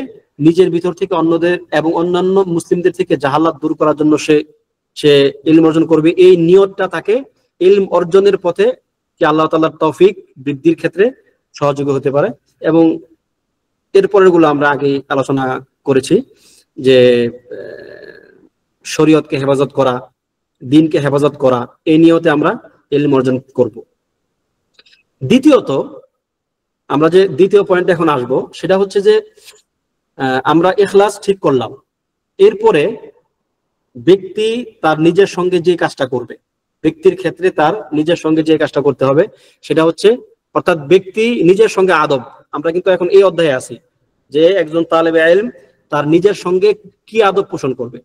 নিজের ভিতর থেকে অন্যদের এবং অন্যান্য মুসলিমদের থেকে জাহালাত দূর করার জন্য সে ইলম অর্জন করবে। এই নিয়তটা তাকে ইলম অর্জনের পথে কি আল্লাহ তাআলার তৌফিক বৃদ্ধির ক্ষেত্রে সহযোগী হতে পারে। এবং এরপরের গুলো আমরা আগে আলোচনা করেছি যে শরীয়তকে হেফাজত করা, দ্বীনকে হেফাজত করা, এই নিয়তে আমরা ইলম অর্জন করব। দ্বিতীয়ত, আমরা যে দ্বিতীয় পয়েন্টে এখন আসব সেটা হচ্ছে যে আমরা ইখলাস ঠিক করলাম, এরপরে ব্যক্তি তার নিজের সঙ্গে যে কাজটা করবে, ব্যক্তির ক্ষেত্রে তার নিজের সঙ্গে যে কাজটা করতে হবে সেটা হচ্ছে, অর্থাৎ ব্যক্তি নিজের সঙ্গে আদব। আমরা কিন্তু এখন এই অধ্যায়ে আছি যে একজন তালেবে ইলম তার নিজের সঙ্গে কি আদব পোষণ করবে।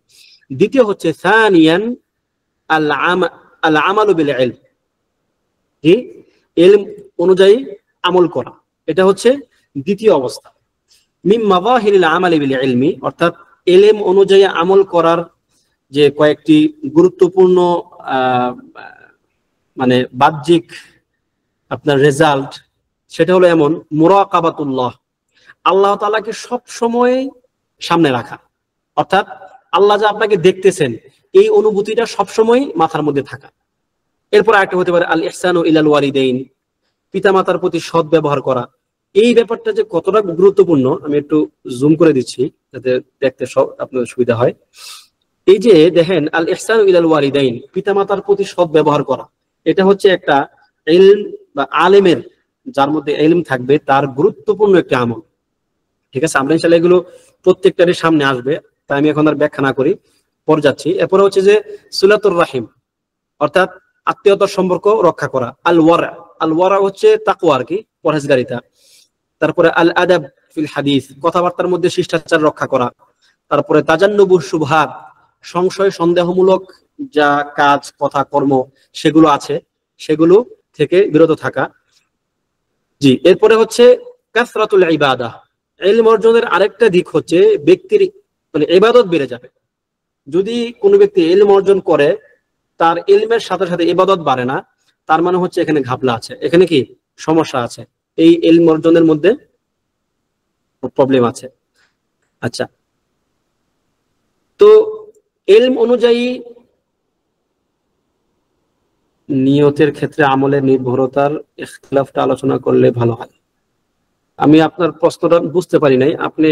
দ্বিতীয় হচ্ছে সানিয়ান আল আমালু বিল ইলম, কি ইলম অনুযায়ী আমল করা, এটা হচ্ছে দ্বিতীয় অবস্থা। মিন মাযাহিরিল আমালি বিল ইলমি, অর্থাৎ ইলম অনুযায়ী আমল করার যে কয়েকটি গুরুত্বপূর্ণ মানে বাহ্যিক আপনার রেজাল্ট, সেটা হলো এমন, মুরাকাবাতুল্লাহ, আল্লাহ তাআলাকে সব সময় সামনে রাখা, অর্থাৎ আল্লাহ যে আপনাকে দেখতেছেন এই অনুভূতিটা সবসময় মাথার মধ্যে থাকা। এরপর আরেকটা হতে পারে আল ইহসানু ইলাল ওয়ালিদাইন, পিতামাতার প্রতি সৎ ব্যবহার করা। এই ব্যাপারটা যে কতটা গুরুত্বপূর্ণ আমি একটু জুম করে দিচ্ছি যাতে দেখতে সব আপনাদের সুবিধা হয়। এই যে দেখেন আল ইহসানু ইলাল ওয়ালিদাইন, পিতামাতার প্রতি সৎ ব্যবহার করা, এটা হচ্ছে একটা ইলম বা আলেমের, যার মধ্যে ইলম থাকবে তার গুরুত্বপূর্ণ একটা আমল। ঠিক আছে, আমরা ইনশাআল্লাহ এগুলো প্রত্যেকটারই সামনে আসবে, তাই আমি এখন আর ব্যাখ্যা না করি, পর যাচ্ছি। এরপরে হচ্ছে যে সিলাতুর রাহিম, অর্থাৎ আত্মীয়তার সম্পর্ক রক্ষা করা। আল ওয়ারা হচ্ছে তাকওয়া আর কি, পরহেজগারিতা। তারপরে আল আদাব ফিল হাদিস, কথাবার্তার মধ্যে শিষ্টাচার রক্ষা করা। তারপরে তাজান্নুবুশ শুবহাত, সংশয় সন্দেহমূলক যা কাজ কথা কর্ম সেগুলো আছে সেগুলো থেকে বিরত থাকা। জি, এরপরে হচ্ছে কাসরাতুল ইবাদাহ, ইলম অর্জনের আরেকটা দিক হচ্ছে ব্যক্তির মানে ইবাদত বেড়ে যাবে। যদি কোনো ব্যক্তি ইলম অর্জন করে তার ইলমের সাথে সাথে ইবাদত বাড়ে না, তার মানে হচ্ছে এখানে ঘাপলা আছে, এখানে কি সমস্যা আছে, এই ইলম অর্জনের মধ্যে প্রবলেম আছে। আচ্ছা, তো ইলম অনুযায়ী নিয়তের ক্ষেত্রে আমলের নির্ভরতার ইখতিলাফটা আলোচনা করলে ভালো হয়। আমি আপনার প্রশ্নটা বুঝতে পারি নাই, আপনি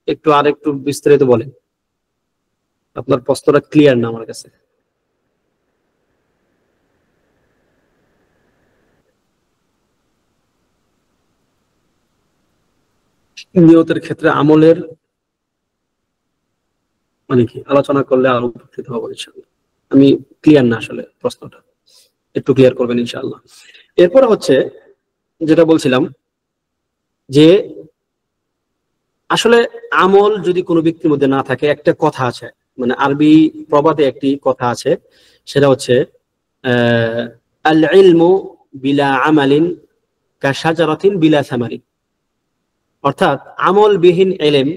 একটু আরেকটু বিস্তারিত বলেন, আপনার প্রশ্নটা ক্লিয়ার না আমার কাছে। নিয়তের ক্ষেত্রে আমলের মানে কি আলোচনা করলে আরো উপকৃত হবো ইনশাআল্লাহ। আমি ক্লিয়ার না আসলে, প্রশ্নটা একটু ক্লিয়ার করবেন ইনশাআল্লাহ। এরপর হচ্ছে যেটা বলছিলাম যে আসলে আমল যদি কোনো ব্যক্তির মধ্যে না থাকে, একটা কথা আছে, মানে আরবি প্রবাদে একটি কথা আছে, সেটা হচ্ছে আল ইলমু বিলা আমালিন কাশাজারাতিন বিলা সামারিন, অর্থাৎ আমলবিহীন ইলম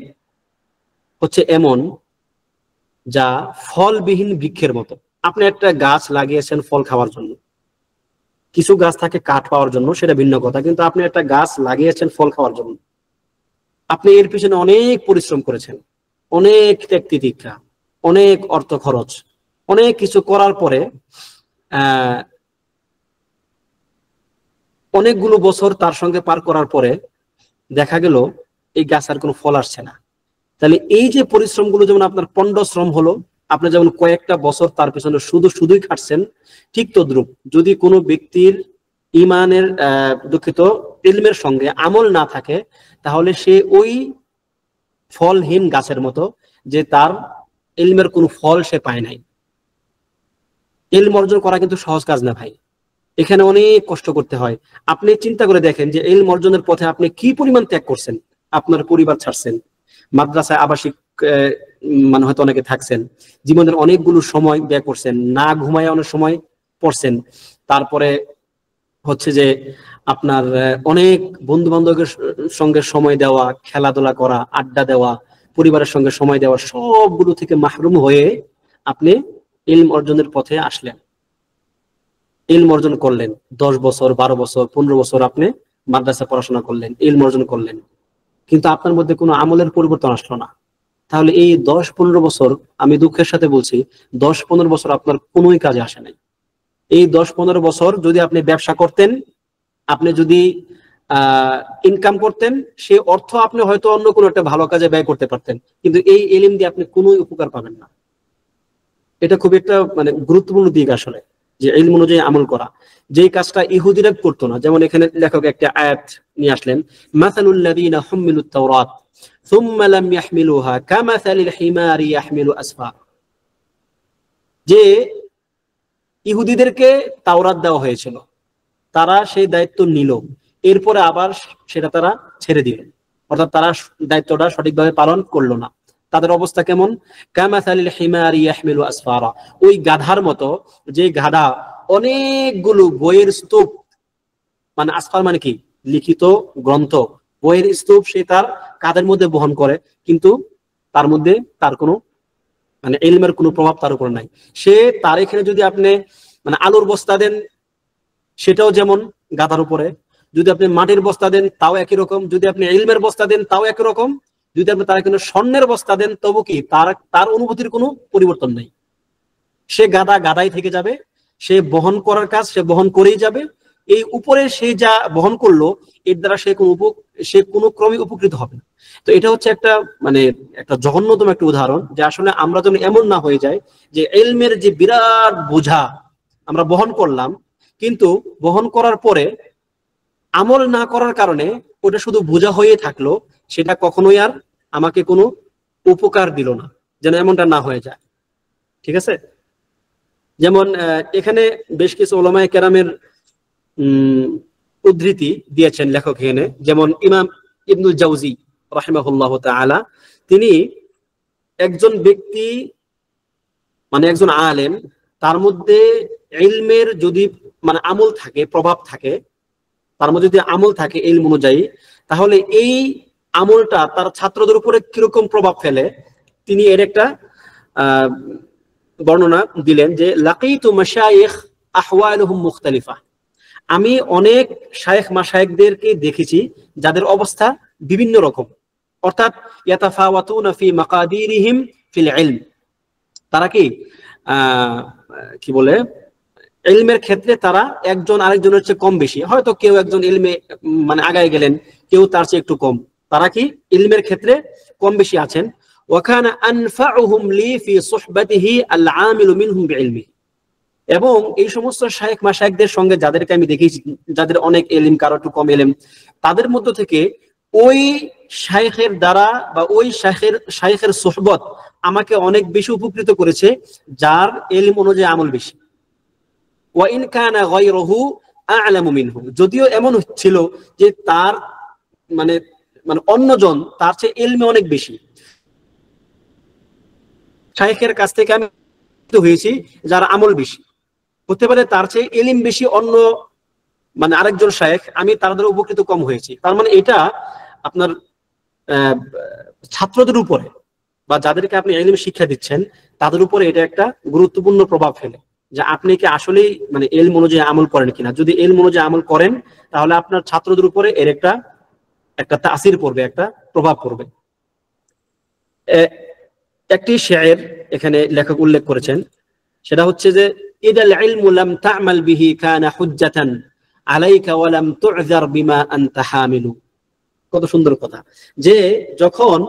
হচ্ছে এমন যা ফলবিহীন বৃক্ষের মতো। আপনি একটা গাছ লাগিয়েছেন ফল খাওয়ার জন্য, কিছু গাছ থাকে কাঠ পাওয়ার জন্য, সেটা ভিন্ন কথা, কিন্তু আপনি একটা গাছ লাগিয়েছেন ফল খাওয়ার জন্য, আপনি এর পিছনে অনেক পরিশ্রম করেছেন, অনেক ত্যাগ তিতিক্ষা, অনেক অর্থ খরচ, অনেক কিছু করার পরে অনেকগুলো বছর তার সঙ্গে পার করার পরে দেখা গেল এই গাছ আর কোনো ফল আসছে না। তাহলে এই যে পরিশ্রমগুলো যেমন আপনার পণ্ড শ্রম হলো, আপনি যেমন কয়েকটা বছর তার পিছনে শুধুই খাটছেন, ঠিক তদ্রূপ যদি কোনো ব্যক্তির ইমানের দুঃখিত ইলমের সঙ্গে আমল না থাকে, তাহলে সে ওই ফলহীন গাছের মতো, যে তার ইলমের কোনো ফল সে পায় নাই। ইলম অর্জন করা কিন্তু সহজ কাজ না ভাই, এখানে অনেক কষ্ট করতে হয়। আপনি চিন্তা করে দেখেন যে ইলম অর্জনের পথে আপনি কি পরিমাণ ত্যাগ করছেন, আপনার পরিবার ছাড়ছেন, মাদ্রাসায় আবাসিক মানে হয়তো অনেকে থাকছেন, জীবনের অনেকগুলো সময় ব্যয় করছেন, না ঘুমায় অনেক সময় পড়ছেন, তারপরে হচ্ছে যে আপনার অনেক বন্ধু বান্ধবের সঙ্গে সময় দেওয়া, খেলাধুলা করা, আড্ডা দেওয়া, পরিবারের সঙ্গে সময় দেওয়া, সবগুলো থেকে মাহরুম হয়ে আপনি ইলম অর্জনের পথে আসলেন, ইলম অর্জন করলেন। 10 বছর 12 বছর 15 বছর আপনি মাদ্রাসা পড়াশোনা করলেন, ইলম অর্জন করলেন, কিন্তু আপনার মধ্যে কোনো আমলের পরিবর্তন আসলো না। তাহলে এই 10-15 বছর, আমি দুঃখের সাথে বলছি, 10-15 বছর আপনার কোনোই কাজে আসে নাই। এই 10-15 বছর যদি আপনি ব্যবসা করতেন, আপনি যদি ইনকাম করতেন, সে অর্থ আপনি হয়তো অন্য কোনো একটা ভালো কাজে ব্যয় করতে পারতেন, কিন্তু এই ইলম দিয়ে আপনি কোনো উপকার পাবেন না। এটা খুব একটা মানে গুরুত্বপূর্ণ দিক আসলে, যে ইলম অনুযায়ী আমল করা, যেই কাজটা ইহুদিরা করতো না। যেমন এখানে লেখক একটা আয়াত নিয়ে আসলেন, মাসালুল লাযীনা হুমিলুত তাওরাত সুম্মা লাম ইয়াহমিলুহা কামাসালিল হিমারি ইয়াহমিলু আসফার। যে ইহুদিদেরকে তাওরাত দেওয়া হয়েছিল, তারা সেই দায়িত্ব নিল, এরপরে আবার সেটা তারা ছেড়ে দিল, অর্থাৎ তারা দায়িত্বটা সঠিকভাবে পালন করলো না। তাদের অবস্থা কেমন? কামাসালিল হিমারি ইয়াহমিলু আসফারা, ওই গাধার মতো, যে গাধা অনেকগুলো বইয়ের স্তূপ, মানে আসফার মানে কি, লিখিত গ্রন্থ, বইয়ের স্তূপ সে তার কাঁধের মধ্যে বহন করে, কিন্তু তার মধ্যে তার কোনো মানে ইলমের কোনো প্রভাব তার উপর নাই। সে তার এখানে যদি আপনি মানে আলুর বস্তা দেন, সেটাও যেমন গাধার উপরে, যদি আপনি মাটির বস্তা দেন তাও একই রকম, যদি আপনি ইলমের বস্তা দেন তাও একই রকম, যদি আপনি তার এখানে স্বর্ণের বস্তা দেন তবু কি তার তার অনুভূতির কোনো পরিবর্তন নেই। সে গাধা গাধাই থেকে যাবে, সে বহন করার কাজ সে বহন করেই যাবে। এই উপরে সে যা বহন করলো এর দ্বারা সে কোনো ক্রমে উপকৃত হবে না। তো এটা হচ্ছে একটা মানে একটা জঘন্যতম একটা উদাহরণ, যে আসলে আমরা যেন এমন না হয়ে যায় যে ইলমের যে বিরাট বোঝা আমরা বহন করলাম, কিন্তু বহন করার পরে আমল না করার কারণে ওটা শুধু বোঝা হয়ে থাকলো, সেটা কখনোই আর আমাকে কোনো উপকার দিল না, যেন এমনটা না হয়ে যায়। ঠিক আছে? যেমন এখানে বেশ কিছু ওলামায়ে কেরামের উদ্ধৃতি দিয়েছেন লেখক এখানে, যেমন ইমাম ইবনুল জাওজি রাহিমাহুল্লাহ তাআলা, তিনি একজন ব্যক্তি মানে একজন আলেম, তার মধ্যে ইলমের যদি মানে আমল থাকে, প্রভাব থাকে, তার মধ্যে যদি আমল থাকে ইলম অনুযায়ী, তাহলে এই আমলটা তার ছাত্রদের উপরে কিরকম প্রভাব ফেলে তিনি এর একটা বর্ণনা দিলেন, যে লাকিতু মাশায়েখ আহওয়ালুহুম মুখতালিফা, আমি অনেক শায়েখ মাশায়েখদেরকে দেখেছি যাদের অবস্থা বিভিন্ন রকম, অর্থাৎ ইয়াতাফাওয়াতুনা ফি মাকাদিরিহিম ফিল ইলম, তারা কি বলে ইলমের ক্ষেত্রে তারা একজন আরেকজনের চেয়ে কম বেশি, হয়তো কেউ একজন ইলমে মানে আগায় গেলেন, কেউ তার চেয়ে একটু কম, তারা কি ইলমের ক্ষেত্রে কম বেশি আছেন। ওয়াকানা আনফাউহুম লি ফি সুহবাতিহি আল আমিলু মিনহুম বিইলমিহি, এবং এই সমস্ত শায়েখ মাশায়েখদের সঙ্গে যাদেরকে আমি দেখেছি, যাদের অনেক ইলম কারো একটু কম ইলম, তাদের মধ্য থেকে ওই শায়েখের দ্বারা বা ওই শায়েখের সুহবত আমাকে অনেক বেশি উপকৃত করেছে যার ইলম অনুযায়ী আমল বেশি। ওয়া ইন কানা গায়রুহু আ'লামু মিনহু, যদিও এমন ছিল যে তার মানে মানে অন্যজন তার চেয়ে ইলমে অনেক বেশি, শায়েখের কাছ থেকে আমি হয়েছি যার আমল বেশি, হতে পারে তার চেয়ে ইলম বেশি অন্য মানে আরেকজন শায়েখ, আমি তার দ্বারা উপকৃত কম হয়েছি। তার মানে এটা আপনার ছাত্রদের উপরে বা যাদেরকে আপনি ইলম শিক্ষা দিচ্ছেন তাদের উপরে এটা একটা গুরুত্বপূর্ণ প্রভাব ফেলে, যে আপনি কি আসলেই মানে ইলম অনুযায়ী আমল করেন কিনা। যদি ইলম অনুযায়ী আমল করেন তাহলে আপনার ছাত্রদের উপরে এর একটা তাসির পড়বে, একটা প্রভাব পড়বে। একটি শের এখানে লেখক উল্লেখ করেছেন, সেটা হচ্ছে যে ইদাল ইলমু লাম তা'মাল বিহি কানা হুজ্জাতান আলাইকা ওয়া লাম তু'যার বিমা আনতা হামিলু। কত সুন্দর কথা, যে যখন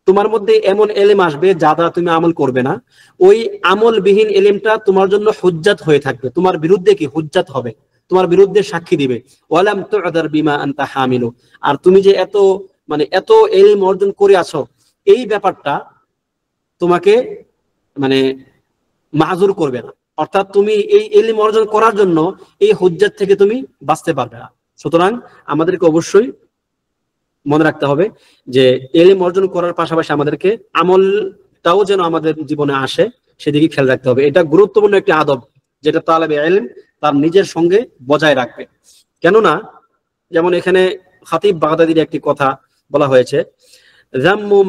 তোমার মধ্যে এমন ইলম আসবে যা দ্বারা তুমি আমল করবে না, ওই আমলবিহীন ইলমটা তোমার জন্য হুজ্জাত হয়ে থাকবে, তোমার বিরুদ্ধে কি হুজ্জাত হবে, তোমার বিরুদ্ধে সাক্ষী দিবে। ওয়া লাম তু'যার বিমা আনতা হামিলু, আর তুমি যে এত ইলম অর্জন করে আছো, এই ব্যাপারটা তোমাকে মানে মাযুর করবে না, অর্থাৎ তুমি এই ইলম অর্জন করার জন্য এই হুজ্জাত থেকে তুমি বাঁচতে পারবে না। সুতরাং আমাদেরকে অবশ্যই মনে রাখতে হবে যে ইলম অর্জন করার পাশাপাশি আমাদেরকে আমলটাও যেন আমাদের জীবনে আসে সেদিকে খেয়াল রাখতে হবে। এটা গুরুত্বপূর্ণ একটি আদব যেটা তালেবে ইলম তার নিজের সঙ্গে বজায় রাখবে। কেননা যেমন এখানে খাতিব বাগদাদির একটি কথা বলা হয়েছে, যাম্মু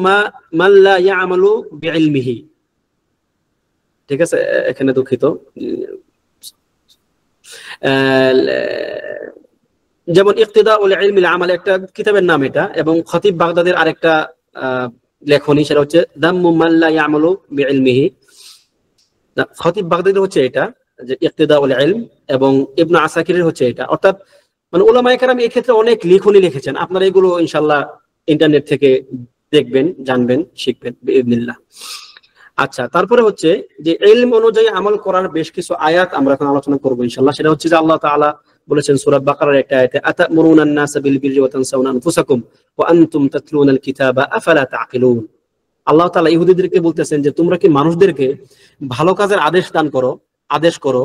মান লা ইয়ামালু বিইলমিহি। ঠিক আছে, এখানে দুঃখিত, যেমন ইকতিদাউল ইলমিল আমাল একটা কিতাবের নাম এটা, এবং খতিব বাগদাদের আরেকটা লেখনী, সেটা হচ্ছে যাম্মু মান লা ইয়ামালু বিইলমিহি। খতিব বাগদাদির হচ্ছে এটা যে ইকতিদাউল ইলম, এবং ইবনে আসাকিরের হচ্ছে এটা, অর্থাৎ মানে উলামায়ে কেরাম এই ক্ষেত্রে অনেক লেখনী লিখেছেন, আপনারা এগুলো ইনশাআল্লাহ ইন্টারনেট থেকে দেখবেন, জানবেন, শিখবেন বিইذنিল্লাহ। আচ্ছা, তারপরে হচ্ছে যে ইলম অনুযায়ী আমল করার বেশ কিছু আয়াত আমরা এখন আলোচনা করব ইনশাআল্লাহ। সেটা হচ্ছে যে আল্লাহ তাআলা বলেছেন সূরা বাকারার একটা আয়াতে, আতা'মুরুনান নাসা বিল বিররি ওয়া তানসাউনা আনফুসাকুম ওয়া আনতুম তাতলুনাল কিতাবা আফালা তা'কিলুন। আল্লাহ তাআলা ইহুদিদেরকে বলতেছেন যে তোমরা কি মানুষদেরকে ভালো কাজের আদেশ করো,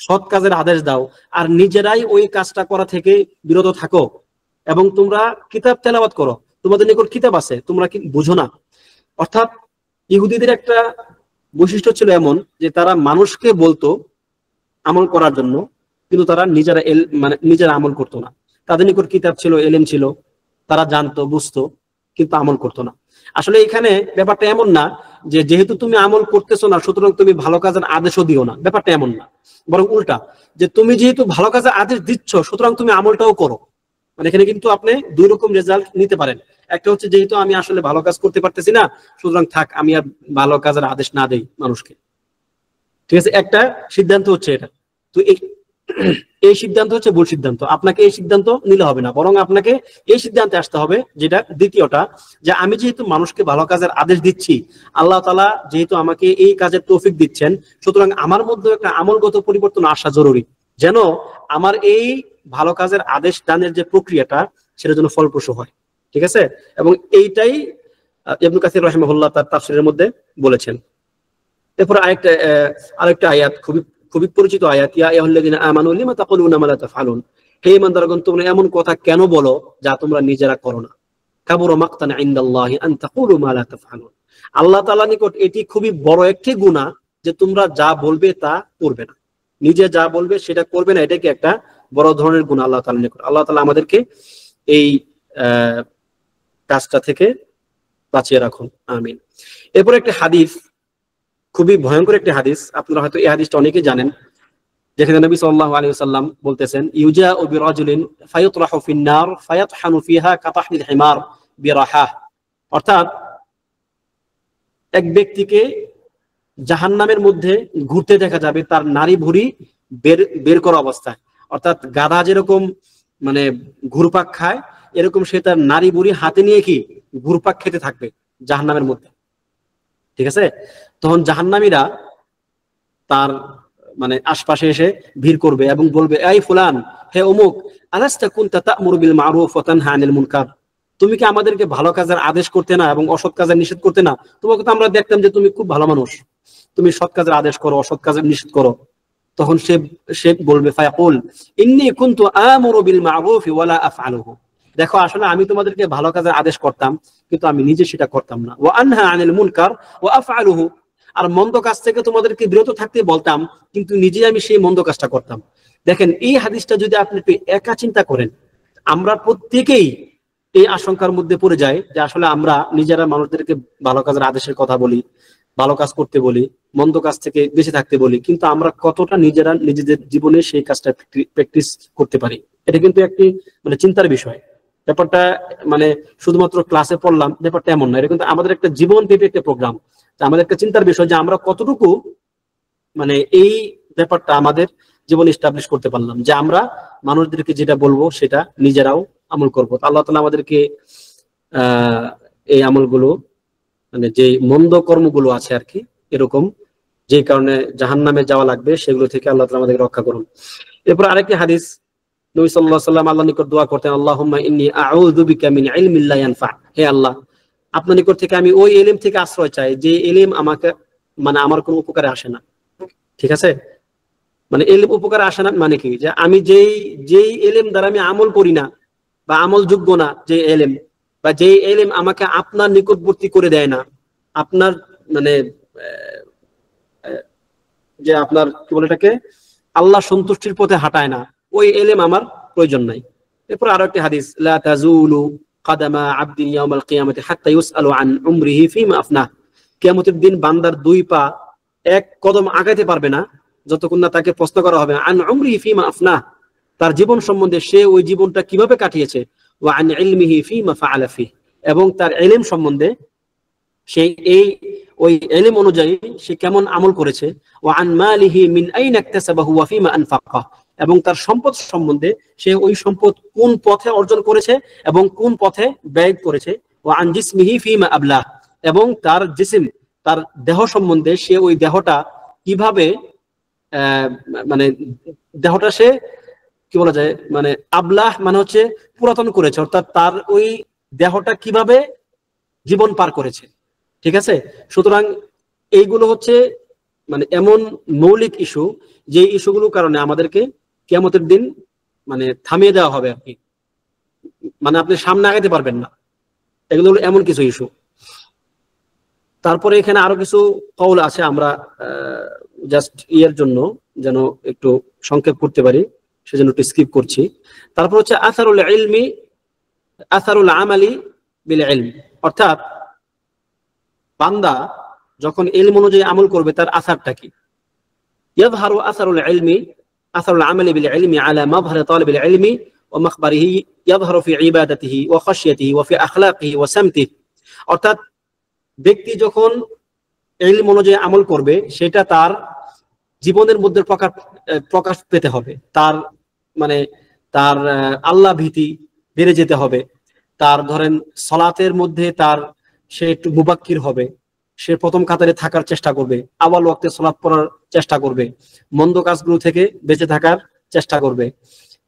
সৎ কাজের আদেশ দাও, আর নিজেরাই ওই কাজটা করা থেকে বিরত থাকো, এবং তোমরা কিতাব তেলাওয়াত করো, তোমাদের নিকট কিতাব আছে, তোমরা কি বুঝো না? অর্থাৎ ইহুদিদের একটা বৈশিষ্ট্য ছিল এমন যে তারা মানুষকে বলতো আমল করার জন্য, কিন্তু তারা নিজেরা আমল করতো না। তাদের নিকট কিতাব ছিল, এলেম ছিল, তারা জানতো, বুঝতো, কিন্তু আমল করতো না। আসলে এখানে ব্যাপারটা এমন না যে যেহেতু তুমি আমল করতেছো না সুতরাং তুমি ভালো কাজের আদেশও দিও না, ব্যাপারটা এমন না। বরং উল্টা, যে তুমি যেহেতু ভালো কাজের আদেশ দিচ্ছ সুতরাং তুমি আমলটাও করো। মানে এখানে কিন্তু আপনি দুই রকম রেজাল্ট নিতে পারেন। একটা হচ্ছে যেহেতু আমি আসলে ভালো কাজ করতে পারতেছি না সুতরাং থাক, আমি আর ভালো কাজের আদেশ না দেই মানুষকে। ঠিক আছে, একটা সিদ্ধান্ত হচ্ছে এটা। তো এই সিদ্ধান্ত হচ্ছে ভুল সিদ্ধান্ত। আপনাকে এই সিদ্ধান্ত নিলে হবে না, বরং আপনাকে এই সিদ্ধান্তে আসতে হবে যেটা দ্বিতীয়টা, যে আমি যেহেতু মানুষকে ভালো কাজের আদেশ দিচ্ছি, আল্লাহ তাআলা যেহেতু আমাকে এই কাজের তৌফিক দিচ্ছেন, সুতরাং আমার মধ্যে একটা আমলগত পরিবর্তন আসা জরুরি, যেন আমার এই ভালো কাজের আদেশ দানের যে প্রক্রিয়াটা সেটা যেন ফলপ্রসূ হয়। ঠিক আছে, এবং এইটাই ইবনে কাসির রাহিমাহুল্লাহ তার তাফসীরের মধ্যে বলেছেন। এরপর আরেকটা আয়াত, খুবই খুবই পরিচিত আয়াত, ইয়া আইয়ুহাল্লাযীনা আমানু লিমা তাকুলুনা মা লা তাফআলুন, হে ঈমানদারগণ তোমরা এমন কথা কেন বলো যা তোমরা নিজেরা করো না। কাবুরা মাকতান ইনদাল্লাহি আন তাকুলু মা লা তাফআলুন, আল্লাহ তাআলার নিকট এটি খুবই বড় একটি গুনাহ যে তোমরা যা বলবে তা করবে না, নিজে যা বলবে সেটা করবে না, এটা কি একটা বড় ধরনের গুনাহ আল্লাহ তাআলার নিকট। আল্লাহ তাআলা আমাদেরকে এই কাজটা থেকে বাঁচিয়ে রাখুন, আমিন। এরপর একটা হাদিস, খুবই ভয়ঙ্কর একটি হাদিস, আপনারা হয়তো এই হাদিসটা অনেকেই জানেন, যেখানে নবী সাল্লাল্লাহু আলাইহি ওয়াসাল্লাম বলতেছেন, ইউজাউ বিরাজুলিন ফায়ুতরাহু ফিন নার ফায়াতহানু ফিহা কাতাহনিল হিমার বিরাহাহ, অর্থাৎ এক ব্যক্তিকে জাহান্নামের মধ্যে ঘুরতে দেখা যাবে তার নারী ভুঁড়ি বের করা অবস্থায়। অর্থাৎ গাধা যেরকম মানে ঘুরপাক খায়, এরকম সে তার নারী ভুঁড়ি হাতে নিয়ে কি ঘুরপাক খেতে থাকবে জাহান্নামের মধ্যে। ঠিক আছে, তখন জাহান্নামীরা তার মানে আশপাশে এসে ভিড় করবে এবং বলবে, এই ফুলান, হে অমুক, আলাস্তা কুনতা তা'মুরু বিল মা'রুফ ওয়া তানহা আনিল মুনকার, তুমি কি আমাদেরকে ভালো কাজের আদেশ করতে না এবং অসৎ কাজের নিষেধ করতে না? তোমাকে তো আমরা দেখতাম যে তুমি খুব ভালো মানুষ, তুমি সৎ কাজের আদেশ করো, অসৎ কাজের নিষেধ করো। তখন সে বলবে, ফায়াকুল ইন্নী কুনতু আমুরু বিল মা'রুফ ওয়া লা আফআলুহু, দেখো আসলে আমি তোমাদেরকে ভালো কাজের আদেশ করতাম কিন্তু আমি নিজে সেটা করতাম না। ওয়া আনহা আনিল মুনকার ওয়া আফআলুহু, আর মন্দ কাজ থেকে তোমাদেরকে বিরত থাকতে বলতাম কিন্তু নিজে আমি সেই মন্দ কাজটা করতাম। দেখেন, এই হাদিসটা যদি আপনি একটু একা চিন্তা করেন, আমরা প্রত্যেকেই এই আশঙ্কার মধ্যে পড়ে যাই যে আসলে আমরা নিজেরা মানুষদেরকে ভালো কাজের আদেশের কথা বলি, ভালো কাজ করতে বলি, মন্দ কাজ থেকে বেঁচে থাকতে বলি, কিন্তু আমরা কতটা নিজেরা নিজেদের জীবনে সেই কাজটা প্র্যাকটিস করতে পারি, এটা কিন্তু একটি মানে চিন্তার বিষয়। ব্যাপারটা মানে শুধুমাত্র ক্লাসে পড়লাম ব্যাপারটা এমন না, এটা কিন্তু আমাদের একটা জীবনব্যাপী একটা প্রোগ্রাম, আমাদের একটা চিন্তার বিষয় যে আমরা কতটুকু মানে এই ব্যাপারটা আমাদের জীবনে এস্টাবলিশ করতে পারলাম যে আমরা মানুষদেরকে যেটা বলবো সেটা নিজেরাও আমল করবো। আল্লাহ তাআলা আমাদেরকে এই আমলগুলো মানে যে মন্দ কর্মগুলো আছে আর কি এরকম যে কারণে জাহান্নামে যাওয়া লাগবে সেগুলো থেকে আল্লাহ তাআলা আমাদেরকে রক্ষা করুন। এরপর আরেকটি হাদিস, নবী সাল্লাল্লাহু আলাইহি ওয়াসাল্লাম আল্লাহর নিকট দোয়া করতেন, আল্লাহুম্মা ইন্নী আউযু বিকা মিন ইলমিন লা ইয়ানফা, হে আল্লাহ আপনার নিকট থেকে আমি ওই ইলম থেকে আশ্রয় চাই যে ইলম আমাকে মানে আমার কোনো উপকারে আসে না। ঠিক আছে, মানে ইলম উপকারে আসে না মানে কি, যে আমি যেই ইলম দ্বারা আমি আমল করি না বা আমল যোগ্য না, যে ইলম বা যে ইলম আমাকে আপনার নিকটবর্তী করে দেয় না, আপনার মানে যে আপনার কি বলে এটাকে আল্লাহ সন্তুষ্টির পথে হাঁটায় না, ওই ইলম আমার প্রয়োজন নাই। এরপর আরো একটি হাদিস, লা তাজুলু কাদামা আবদিন ইয়াউমাল কিয়ামাতি হাত্তা ইউসআলু আন উমরিহি ফিমা আফনাহ, কিয়ামতের দিন বান্দার দুই পা এক কদম আগাইতে পারবে না যতক্ষণ না তাকে প্রশ্ন করা হবে আন উমরিহি ফিমা আফনাহ, তার জীবন সম্বন্ধে সে ওই জীবনটা কিভাবে কাটিয়েছে, ওয়া আন ইলমিহি ফিমা ফাআলা ফিহি, এবং তার ইলম সম্বন্ধে সে ওই ইলম অনুযায়ী সে কেমন আমল করেছে, ওয়া আন মালিহি মিন আইনা ইকতাসাবাহু ওয়া ফিমা আনফাকা, এবং তার সম্পদ সম্বন্ধে সে ওই সম্পদ কোন পথে অর্জন করেছে এবং কোন পথে ব্যয় করেছে, ওয়া আন জিসমিহি ফিমা আবলাহ, এবং তার জিসিম তার দেহ সম্বন্ধে সে ওই দেহটা কিভাবে মানে দেহটা সে কি বলা যায় মানে আবলাহ মানে হচ্ছে পুরাতন করেছে, অর্থাৎ তার ওই দেহটা কিভাবে জীবন পার করেছে। ঠিক আছে? সুতরাং এইগুলো হচ্ছে মানে এমন মৌলিক ইস্যু, যে ইস্যুগুলোর কারণে আমাদেরকে কিয়ামতের দিন মানে থামিয়ে দেওয়া হবে আর কি, মানে আপনি সামনে আগাতে পারবেন না। এগুলো হলো এমন কিছু ইস্যু। তারপরে এখানে আরো কিছু কওল আছে, আমরা জাস্ট ইয়ের জন্য যেন একটু সংক্ষেপ করতে পারি সেজন্য একটু স্কিপ করছি। তারপর হচ্ছে আসারুল ইলমি, আসারুল আমালি বিল ইলম, অর্থাৎ বান্দা যখন ইলম অনুযায়ী আমল করবে তার আসারটা কি। ইয়াযহারু আসারুল ইলমি, আসারুল আমালি বিল ইলমি আলা মাযহারি তালিবিল ইলমি ওয়া মাখবারিহি, ইয়াযহারু ফি ইবাদাতিহি ওয়া খাশিয়াতিহি ওয়া ফি আখলাকিহি ওয়া সামতিহি, অর্থাৎ ব্যক্তি যখন ইলম অনুযায়ী আমল করবে সেটা তার জীবনের মধ্যে প্রকাশ পেতে হবে। তার মানে তার আল্লাহ ভীতি বেড়ে যেতে হবে। তার ধরেন সালাতের মধ্যে তার সে একটু মুবাক্কির হবে, সে প্রথম কাতারে থাকার চেষ্টা করবে, আওয়াল ওয়াক্তে সালাত পড়ার চেষ্টা করবে, মন্দ কাজগুলো থেকে বেঁচে থাকার চেষ্টা করবে,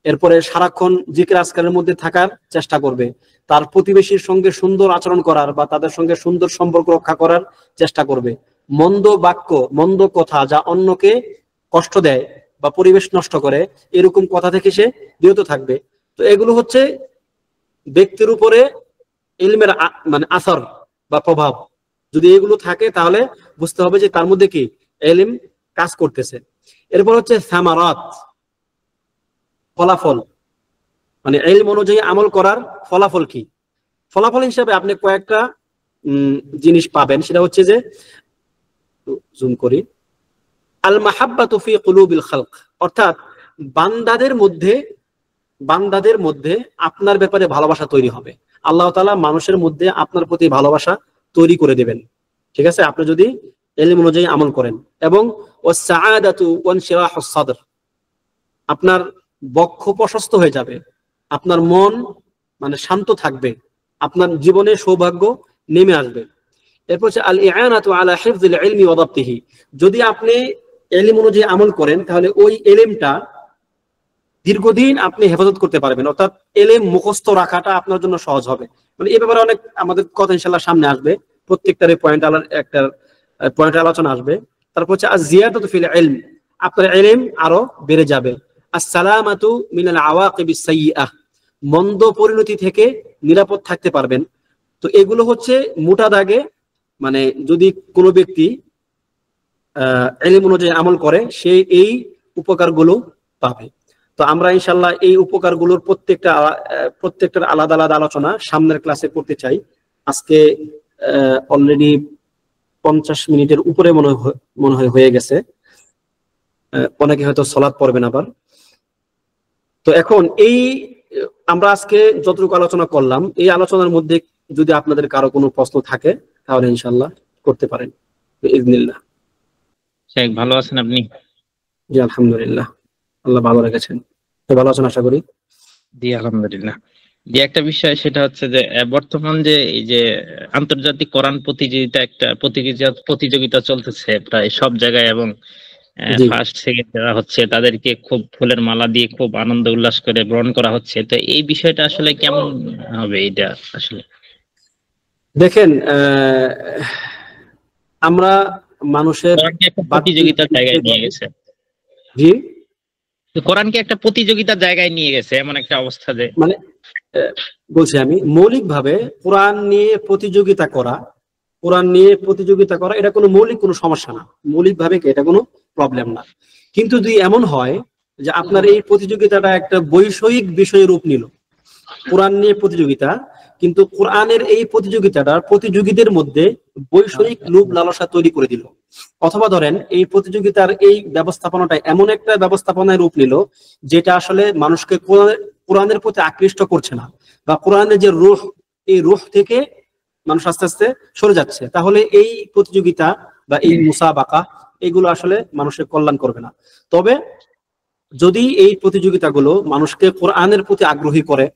এরপরে সারাক্ষণ জিকির আজকারের মধ্যে থাকার চেষ্টা করবে, তার প্রতিবেশীর সঙ্গে সুন্দর আচরণ করার বা তাদের সঙ্গে সুন্দর সম্পর্ক রক্ষা করার চেষ্টা করবে, মন্দ বাক্য, মন্দ কথা যা অন্যকে কষ্ট দেয় বা পরিবেশ নষ্ট করে এরকম কথা থেকে সে বিরত থাকবে। তো এগুলো হচ্ছে ব্যক্তির উপরে ইলমের মানে আসর বা প্রভাব। যদি এগুলো থাকে তাহলে বুঝতে হবে যে তার মধ্যে কি ইলম কাজ করতেছে। এরপর হচ্ছে সামারাত, ফলাফল, মানে ইলম অনুযায়ী আমল করার ফলাফল কি। ফলাফল হিসাবে আপনি কয়েকটা জিনিস পাবেন, সেটা হচ্ছে যে জুম করি, আল মাহাব্বাতু ফি কুলুবিল খালক, অর্থাৎ বান্দাদের মধ্যে আপনার ব্যাপারে ভালোবাসা তৈরি হবে। আল্লাহ তাআলা মানুষের মধ্যে আপনার প্রতি ভালোবাসা তৈরি করে দেবেন, ঠিক আছে, আপনি যদি ইলম অনুযায়ী আমল করেন। এবং ওয়াস সাআদাতু ওয়ানশিরাহুস সাদর, আপনার বক্ষ প্রশস্ত হয়ে যাবে, আপনার মন মানে শান্ত থাকবে, আপনার জীবনে সৌভাগ্য নেমে আসবে। এরপর হচ্ছে আল ইআনাতু আলা হিফযিল ইলমি ওয়া দাবতিহি, যদি আপনি ইলম অনুযায়ী আমল করেন তাহলে ওই ইলমটা দীর্ঘদিন আপনি হেফাজত করতে পারবেন, অর্থাৎ ইলম মুখস্থ রাখাটা আপনার জন্য সহজ হবে। মানে এই ব্যাপারে অনেক আমাদের কথা ইনশাআল্লাহ সামনে আসবে, প্রত্যেকটার পয়েন্ট একটা পয়েন্টের আলোচনা আসবে। তারপর হচ্ছে আয-জিয়াদাতু ফিল ইলম, আপনার ইলম আরো বেড়ে যাবে। আস-সালামাতু মিনাল আওয়াকিবিস সাইয়্যিআহ, মন্দ পরিণতি থেকে নিরাপদ থাকতে পারবেন। তো এগুলো হচ্ছে মোটা দাগে মানে যদি কোনো ব্যক্তি ইলম অনুযায়ী আমল করে সে এই উপকারগুলো পাবে। তো আমরা ইনশাআল্লাহ এই উপকারগুলোর প্রত্যেকটার আলাদা আলাদা আলোচনা সামনের ক্লাসে করতে চাই। আজকে অলরেডি 50 মিনিটের উপরে মনে হয় হয়ে গেছে, অনেকে হয়তো সালাত পড়বেন আবার। তো এখন এই আমরা আজকে যতটুকু আলোচনা করলাম এই আলোচনার মধ্যে যদি আপনাদের কারো কোনো প্রশ্ন থাকে তাহলে ইনশাআল্লাহ করতে পারেন বিইজনিল্লাহ। শেখ ভালো আছেন আপনি? জি আলহামদুলিল্লাহ, আল্লাহ ভালো রেখেছেন। তো ভালো আছেন আশা করি। জি আলহামদুলিল্লাহ। যে একটা বিষয় সেটা হচ্ছে যে বর্তমান যে এই যে আন্তর্জাতিক কোরআন প্রতিযোগিতা চলতেছে প্রায় সব জায়গায়, এবং ফার্স্ট সেকেন্ড যারা হচ্ছে তাদেরকে খুব ফুলের মালা দিয়ে খুব আনন্দ উল্লাস করে গ্রহণ করা হচ্ছে। তো এই বিষয়টা আসলে কেমন হবে? এটা আসলে দেখেন, আমরা মানুষের প্রতিযোগিতার জায়গায় নিয়ে গেছে। জি, কোরআনকে একটা প্রতিযোগিতার জায়গায় নিয়ে গেছে, এমন একটা অবস্থা যে মানে বলছি আমি মৌলিকভাবে কোরআন নিয়ে প্রতিযোগিতা করা এটা কোনো মৌলিক কোনো সমস্যা না, মৌলিকভাবে এটা কোনো প্রবলেম না। কিন্তু যদি এমন হয় যে আপনার এই প্রতিযোগিতাটা একটা বৈষয়িক বিষয়ে রূপ নিল, কোরআন নিয়ে প্রতিযোগিতা, কিন্তু কোরআনের এই প্রতিযোগিতাটা প্রতিযোগীদের মধ্যে বৈষয়িক লোভ লালসা তৈরি করে দিল, অথবা ধরেন এই প্রতিযোগিতার এই ব্যবস্থাপনাটা এমন একটা ব্যবস্থাপনায় রূপ নিল যেটা আসলে মানুষকে কোরআনের প্রতি আকৃষ্ট করছে না, বা কোরআনের যে রূহ এই রূহ থেকে মানুষ আস্তে আস্তে সরে যাচ্ছে, তাহলে এই প্রতিযোগিতা বা এই মুসাবাকা এগুলো আসলে মানুষের কল্যাণ করবে না। তবে যদি এই প্রতিযোগিতাগুলো মানুষকে কোরআনের প্রতি আগ্রহী করে,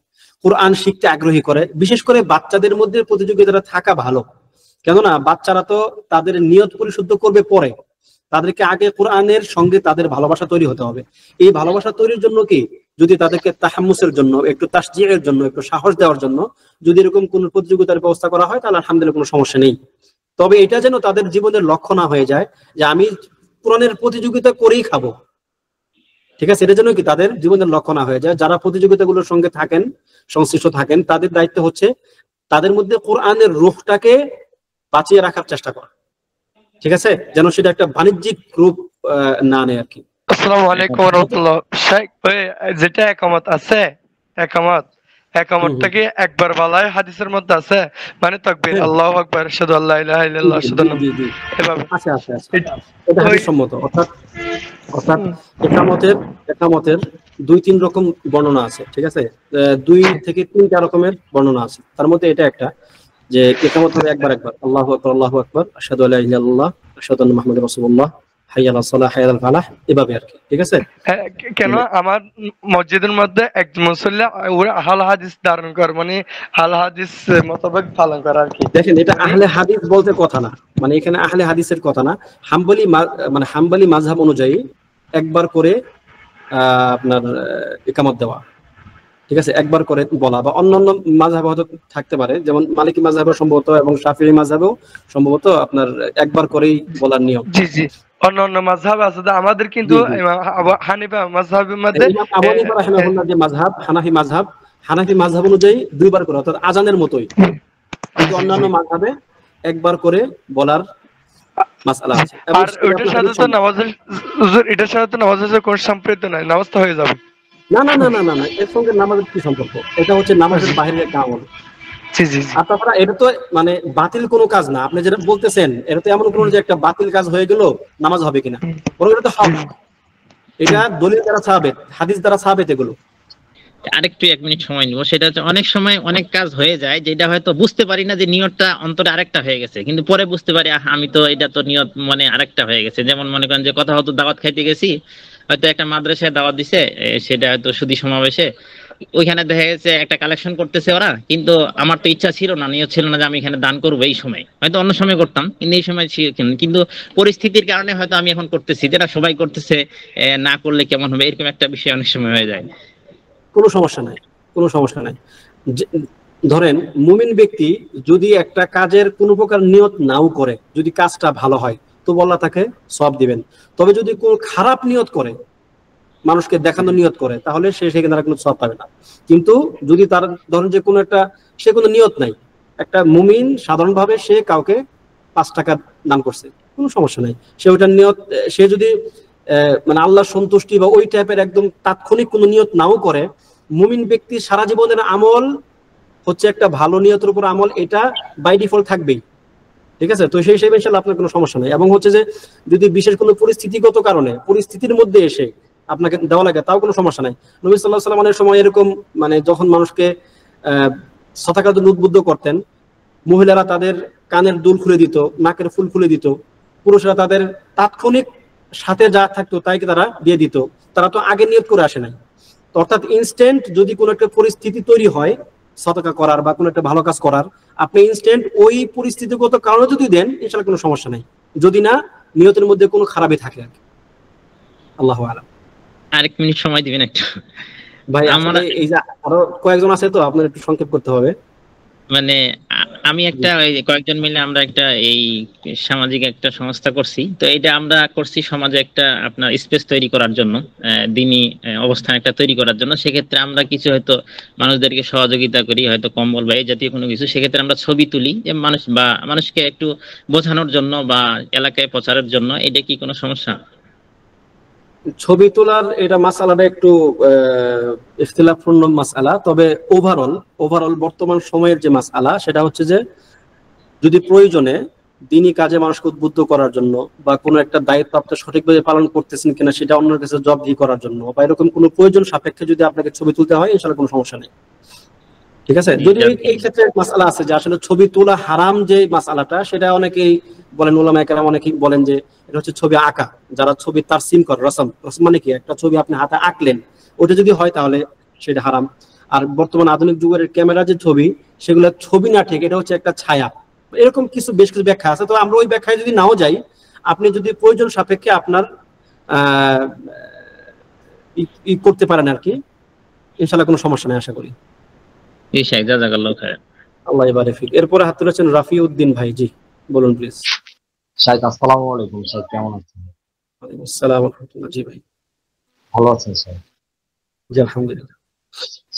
কোরআন শিখতে আগ্রহী করে, বিশেষ করে বাচ্চাদের মধ্যে প্রতিযোগিতাটা থাকা ভালো। কেননা বাচ্চারা তো তাদের নিয়ত পরিশুদ্ধ করবে পরে, তাদেরকে আগে কোরআনের সঙ্গে তাদের ভালোবাসা তৈরি হতে হবে। এই ভালোবাসা তৈরির জন্য কি যদি তাদেরকে তাহাম্মুসের জন্য, একটু তাশজিয়ের জন্য, একটু সাহস দেওয়ার জন্য যদি এরকম কোন প্রতিযোগিতার ব্যবস্থা করা হয় তাহলে আলহামদুলিল্লাহ কোনো সমস্যা নেই। তবে এটা যেন তাদের জীবনের লক্ষ্য না হয়ে যায় যে আমি কোরআনের প্রতিযোগিতা করেই খাবো। ঠিক আছে, এটা যেন কি তাদের জীবনের লক্ষ্য না হয়ে যায়। যারা প্রতিযোগিতাগুলোর সঙ্গে থাকেন, সংশ্লিষ্ট থাকেন, তাদের দায়িত্ব হচ্ছে তাদের মধ্যে কোরআনের রূহটাকে বাঁচিয়ে রাখার চেষ্টা করা। ঠিক আছে, যেন সেটা একটা বাণিজ্যিক রূপ না নেয় আর কি। আসসালামু আলাইকুম ওয়া রাহমাতুল্লাহ। শেখ যেটা একামত আছে, একামতটা কি একবার বলাই হাদিসের মধ্যে আছে? মানে তাকবীর আল্লাহু আকবার আশহাদু আল্লা ইলাহা ইল্লাল্লাহ আশহাদু আন্না এভাবে আছে আছে আছে, এটা হাদিস সম্মত। অর্থাৎ অর্থাৎ একামতের 2-3 রকম বর্ণনা আছে। ঠিক আছে, 2 থেকে 3টা রকমের বর্ণনা আছে। তার মধ্যে এটা একটা যে একামত হবে একবার আল্লাহু আকবার আশহাদু আল্লা ইলাহা ইল্লাল্লাহ আশহাদু আন্না মুহাম্মাদুর রাসূলুল্লাহ হাইয়া আলাস সালাহ হাইয়া আলাল ফালাহ, এভাবে আর কি। ঠিক আছে, কেন আমার মসজিদের মধ্যে এক মুসল্লি আহলে হাদিস ধারণ করে, মানে আহলে হাদিস মোতাবেক পালন করে আর কি। দেখেন, এটা আহলে হাদিস বলতে কথা না, মানে এখানে আহলে হাদিসের কথা না, হাম্বলি মাযহাব অনুযায়ী একবার করে আপনার ইকামত দেওয়া। ঠিক আছে, একবার করে বলা, বা অন্যান্য মাযহাব হয়তো থাকতে পারে, যেমন মালিকি মাযহাবে সম্ভবত এবং শাফিঈ মাযহাবেও সম্ভবত আপনার একবার করেই বলার নিয়ম। জি জি, অন্যান্য মাযহাব আছে, আমাদের কিন্তু হানিফা মাযহাবের মধ্যে ইমাম আবু হানিফা রাহিমাহুল্লাহ যে মাযহাব হানাফি মাযহাব অনুযায়ী 2 বার করে, অর্থাৎ আযানের মতোই। কিন্তু অন্যান্য মাযহাবে একবার করে বলার মাসআলা আছে। আর ওইটার সাথে তো নামাজের কোন সম্পৃক্ত নাই, নামাজ তো হয়ে যাবে। না না না না না না, এর সঙ্গে নামাজের কি সম্পর্ক? এটা হচ্ছে নামাজের বাইরের একটা আমল। জি জি, আর তাছাড়া এটা তো মানে বাতিল কোনো কাজ না। আপনি যেটা বলতেছেন এটা তো এমন কোনো যে একটা বাতিল কাজ হয়ে গেল নামাজ হবে কিনা, বরং এটা তো হক। এটা দলিল দ্বারা সাহাবেত, হাদিস দ্বারা সাহাবেত এগুলো। আরেকটু 1 মিনিট সময় নিব। সেটা হচ্ছে অনেক সময় অনেক কাজ হয়ে যায় যেটা হয়তো বুঝতে পারি না যে নিয়তটা অন্তরে আরেকটা হয়ে গেছে, কিন্তু পরে বুঝতে পারি আমি তো এটা তো নিয়ত মানে আরেকটা হয়ে গেছে। যেমন মনে করেন যে কথা হয়তো দাওয়াত খাইতে গেছি, হয়তো একটা মাদ্রাসায় দাওয়াত দিছে, সেটা হয়তো সুধী সমাবেশে, ওইখানে দেখা গেছে একটা কালেকশন করতেছে ওরা, কিন্তু আমার তো ইচ্ছা ছিল না, নিয়ত ছিল না যে আমি এখানে দান করবো এই সময়, হয়তো অন্য সময় করতাম, কিন্তু এই সময় কিন্তু পরিস্থিতির কারণে হয়তো আমি এখন করতেছি, যেটা সবাই করতেছে, না করলে কেমন হবে, এরকম একটা বিষয় অনেক সময় হয়ে যায়। কোনো সমস্যা নাই। ধরেন মুমিন ব্যক্তি যদি একটা কাজের কোনো প্রকার নিয়ত নাও করে, যদি কাজটা ভালো হয় তো আল্লাহ তাকে সওয়াব দিবেন। তবে যদি কোনো খারাপ নিয়ত করে, মানুষকে দেখানোর নিয়ত করে, তাহলে সে সেখানে আর কোনো সওয়াব পাবে না। কিন্তু যদি তার ধরেন যে কোনো একটা সে কোনো নিয়ত নাই, একটা মুমিন সাধারণভাবে সে কাউকে 5 টাকা দান করছে, কোনো সমস্যা নাই। সে ওইটার নিয়ত, সে যদি মানে আল্লাহর সন্তুষ্টি বা ওই টাইপের একদম তাৎক্ষণিক কোনো নিয়ত নাও করে, মুমিন ব্যক্তি সারা জীবনের আমল হচ্ছে একটা ভালো নিয়তের উপর আমল, এটা বাই ডিফল্ট থাকবেই। ঠিক আছে, তো সেই হিসেবে ইনশাআল্লাহ আপনার কোনো সমস্যা নেই। এবং হচ্ছে যে যদি বিশেষ কোনো পরিস্থিতিগত কারণে পরিস্থিতির মধ্যে এসে আপনাকে দেওয়া লাগে, তাও কোনো সমস্যা নাই। নবী সাল্লাল্লাহু আলাইহি ওয়াসাল্লামের সময় এরকম মানে যখন মানুষকে সাদাকার জন্য উদ্বুদ্ধ করতেন, মহিলারা তাদের কানের দুল খুলে দিত, নাকের ফুল খুলে দিত, পুরুষরা তাদের তাৎক্ষণিক সাথে যা থাকতো তাই তারা দিয়ে দিত। তারা তো আগে নিয়ত করে আসে নাই। তো অর্থাৎ ইনস্ট্যান্ট যদি কোনো একটা পরিস্থিতি তৈরি হয় সাদাকা করার বা কোনো একটা ভালো কাজ করার, আপনি ইনস্ট্যান্ট ওই পরিস্থিতিগত কারণে যদি দেন ইনশাআল্লাহ কোনো সমস্যা নাই, যদি না নিয়তের মধ্যে কোনো খারাপই থাকে আর কি। আল্লাহু আলাম। আরেক মিনিট সময় দিবেন একটু ভাই? আমরা এই যে আরো কয়েকজন আছে তো আপনার একটু সংক্ষেপ করতে হবে। মানে আমি একটা কয়েকজন মিলে আমরা একটা এই সামাজিক একটা সংস্থা করছি, তো এটা আমরা করছি সমাজে একটা আপনার স্পেস তৈরি করার জন্য, দিনই অবস্থান একটা তৈরি করার জন্য। সেক্ষেত্রে আমরা কিছু হয়তো মানুষদেরকে সহযোগিতা করি, হয়তো কম্বল বা এই জাতীয় কোনো কিছু। সেক্ষেত্রে আমরা ছবি তুলি যে মানুষকে একটু বোঝানোর জন্য বা এলাকায় প্রচারের জন্য। এটা কি কোনো সমস্যা? ছবি তোলার এটা মাসআলাটা একটু ইখতিলাফপূর্ণ মাসআলা, তবে ওভারঅল বর্তমান সময়ের যে মাসআলা সেটা হচ্ছে যে যদি প্রয়োজনে দিনই কাজে মানুষকে উদ্বুদ্ধ করার জন্য বা কোনো একটা দায়িত্ব আপনি সঠিকভাবে পালন করতেছেন কিনা সেটা অন্যের কাছে জবাবদিহি করার জন্য বা এরকম কোনো প্রয়োজন সাপেক্ষে যদি আপনাকে ছবি তুলতে হয় ইনশাআল্লাহ কোনো সমস্যা নেই। ঠিক আছে, যদি এই ক্ষেত্রে মাসআলা আছে যে আসলে ছবি তোলা হারাম, যে মাসআলাটা সেটা অনেকেই বলেন, উলামায়ে কেরাম অনেকেই বলেন যে এটা হচ্ছে ছবি আঁকা। যারা ছবি তারসিম করে, রসম মানে কি একটা ছবি আপনি হাতে আঁকলেন, ওটা যদি হয় তাহলে সেটা হারাম। আর বর্তমান আধুনিক যুগের ক্যামেরা যে ছবি, সেগুলো ছবি না, ঠিক এটা হচ্ছে একটা ছায়া। এরকম বেশ কিছু ব্যাখ্যা আছে, তো আমরা ওই ব্যাখ্যায় যদি নাও যাই, আপনি যদি প্রয়োজন সাপেক্ষে আপনার করতে পারেন আর কি, ইনশাআল্লাহ কোনো সমস্যা নেই আশা করি। জাযাকাল্লাহু খাইর। আল্লাহ ইবারিক ফিক। এরপরে হাত তুলেছেন রাফিউদ্দিন ভাই। জি বলুন প্লিজ। শাইখ আসসালামু আলাইকুম। শাইখ কেমন আছেন? ওয়ালাইকুম আসসালাম ওয়া রাহমাতুল্লাহ। জি ভাই, ভালো আছেন স্যার? জি আলহামদুলিল্লাহ।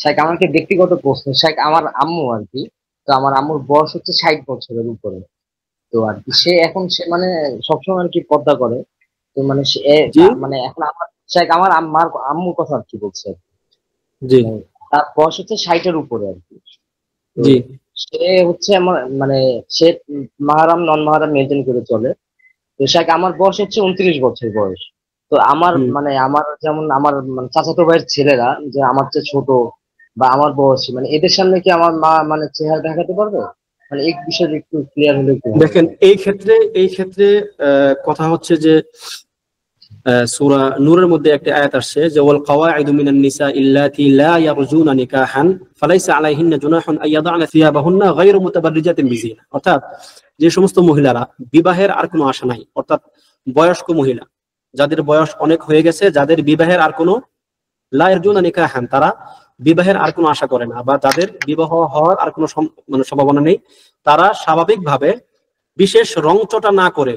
শাইখ আমাকে ব্যক্তিগত প্রশ্ন, শাইখ আমার আম্মু আর কি, তো আমার আম্মুর বয়স হচ্ছে 60 বছরের উপরে। তো আর কি সে মানে সবসময় আর কি পর্দা করে। তো মানে জি মানে এখন আমার শাইখ আমার আম্মুর কথা আর কি বলছে আর কি। জি মানে তার বয়স হচ্ছে 60-এর উপরে আর কি। তো জি সে হচ্ছে আমার মানে সে মাহারাম নন মাহারাম মেনটেন করে চলে। তো শাইখ আমার বয়স হচ্ছে 29 বছর বয়স। তো আমার হুম। মানে আমার যেমন আমার মানে চাচাতো ভাইয়ের ছেলেরা যে আমার চেয়ে ছোট বা আমার বয়সী, মানে এদের সামনে কি আমার মা মানে চেহারা দেখাতে পারবে? মানে এই বিষয়ে একটু ক্লিয়ার হলে একটু ভালো দেখেন, হয়। এই ক্ষেত্রে কথা হচ্ছে যে সূরা নূরের মধ্যে একটা আয়াত আসছে যে ওয়াল কাওয়াইদু মিনান নিসা ইল্লাতি লা ইয়ারজুনা নিকাহান ফালাইসা আলাইহিন্না জুনাহুন আইয়াদানা থিয়াবাহুন্না গায়রু মুতাবাররিজাতিন বিজিনা। অর্থাৎ যে সমস্ত মহিলারা বিবাহের আর কোনো আশা নাই, অর্থাৎ বয়স্ক মহিলা যাদের বয়স অনেক হয়ে গেছে, যাদের বিবাহের আর কোনো লা ইয়ারজুনা নিকাহান, তারা বিবাহের আর কোনো আশা করে না, বা যাদের বিবাহ হওয়ার আর কোনো মানে সম্ভাবনা নেই, তারা স্বাভাবিকভাবে বিশেষ রংচটা না করে,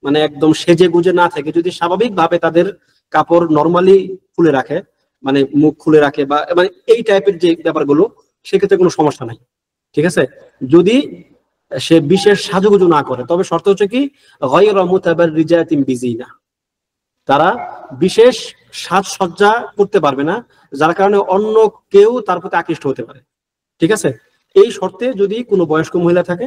মানে একদম সেজে গুজে না থেকে যদি স্বাভাবিকভাবে তাদের কাপড় নরমালি খুলে রাখে, মানে মুখ খুলে রাখে বা মানে এই টাইপের যে ব্যাপারগুলো, সেক্ষেত্রে কোনো সমস্যা নাই। ঠিক আছে, যদি সে বিশেষ সাজুগুজু না করে, তবে শর্ত হচ্ছে কি গায়রা মুতাবাররিজাতিন বিজিনা, তারা বিশেষ সাজসজ্জা করতে পারবে না যার কারণে অন্য কেউ তার প্রতি আকৃষ্ট হতে পারে। ঠিক আছে, এই শর্তে যদি কোনো বয়স্ক মহিলা থাকে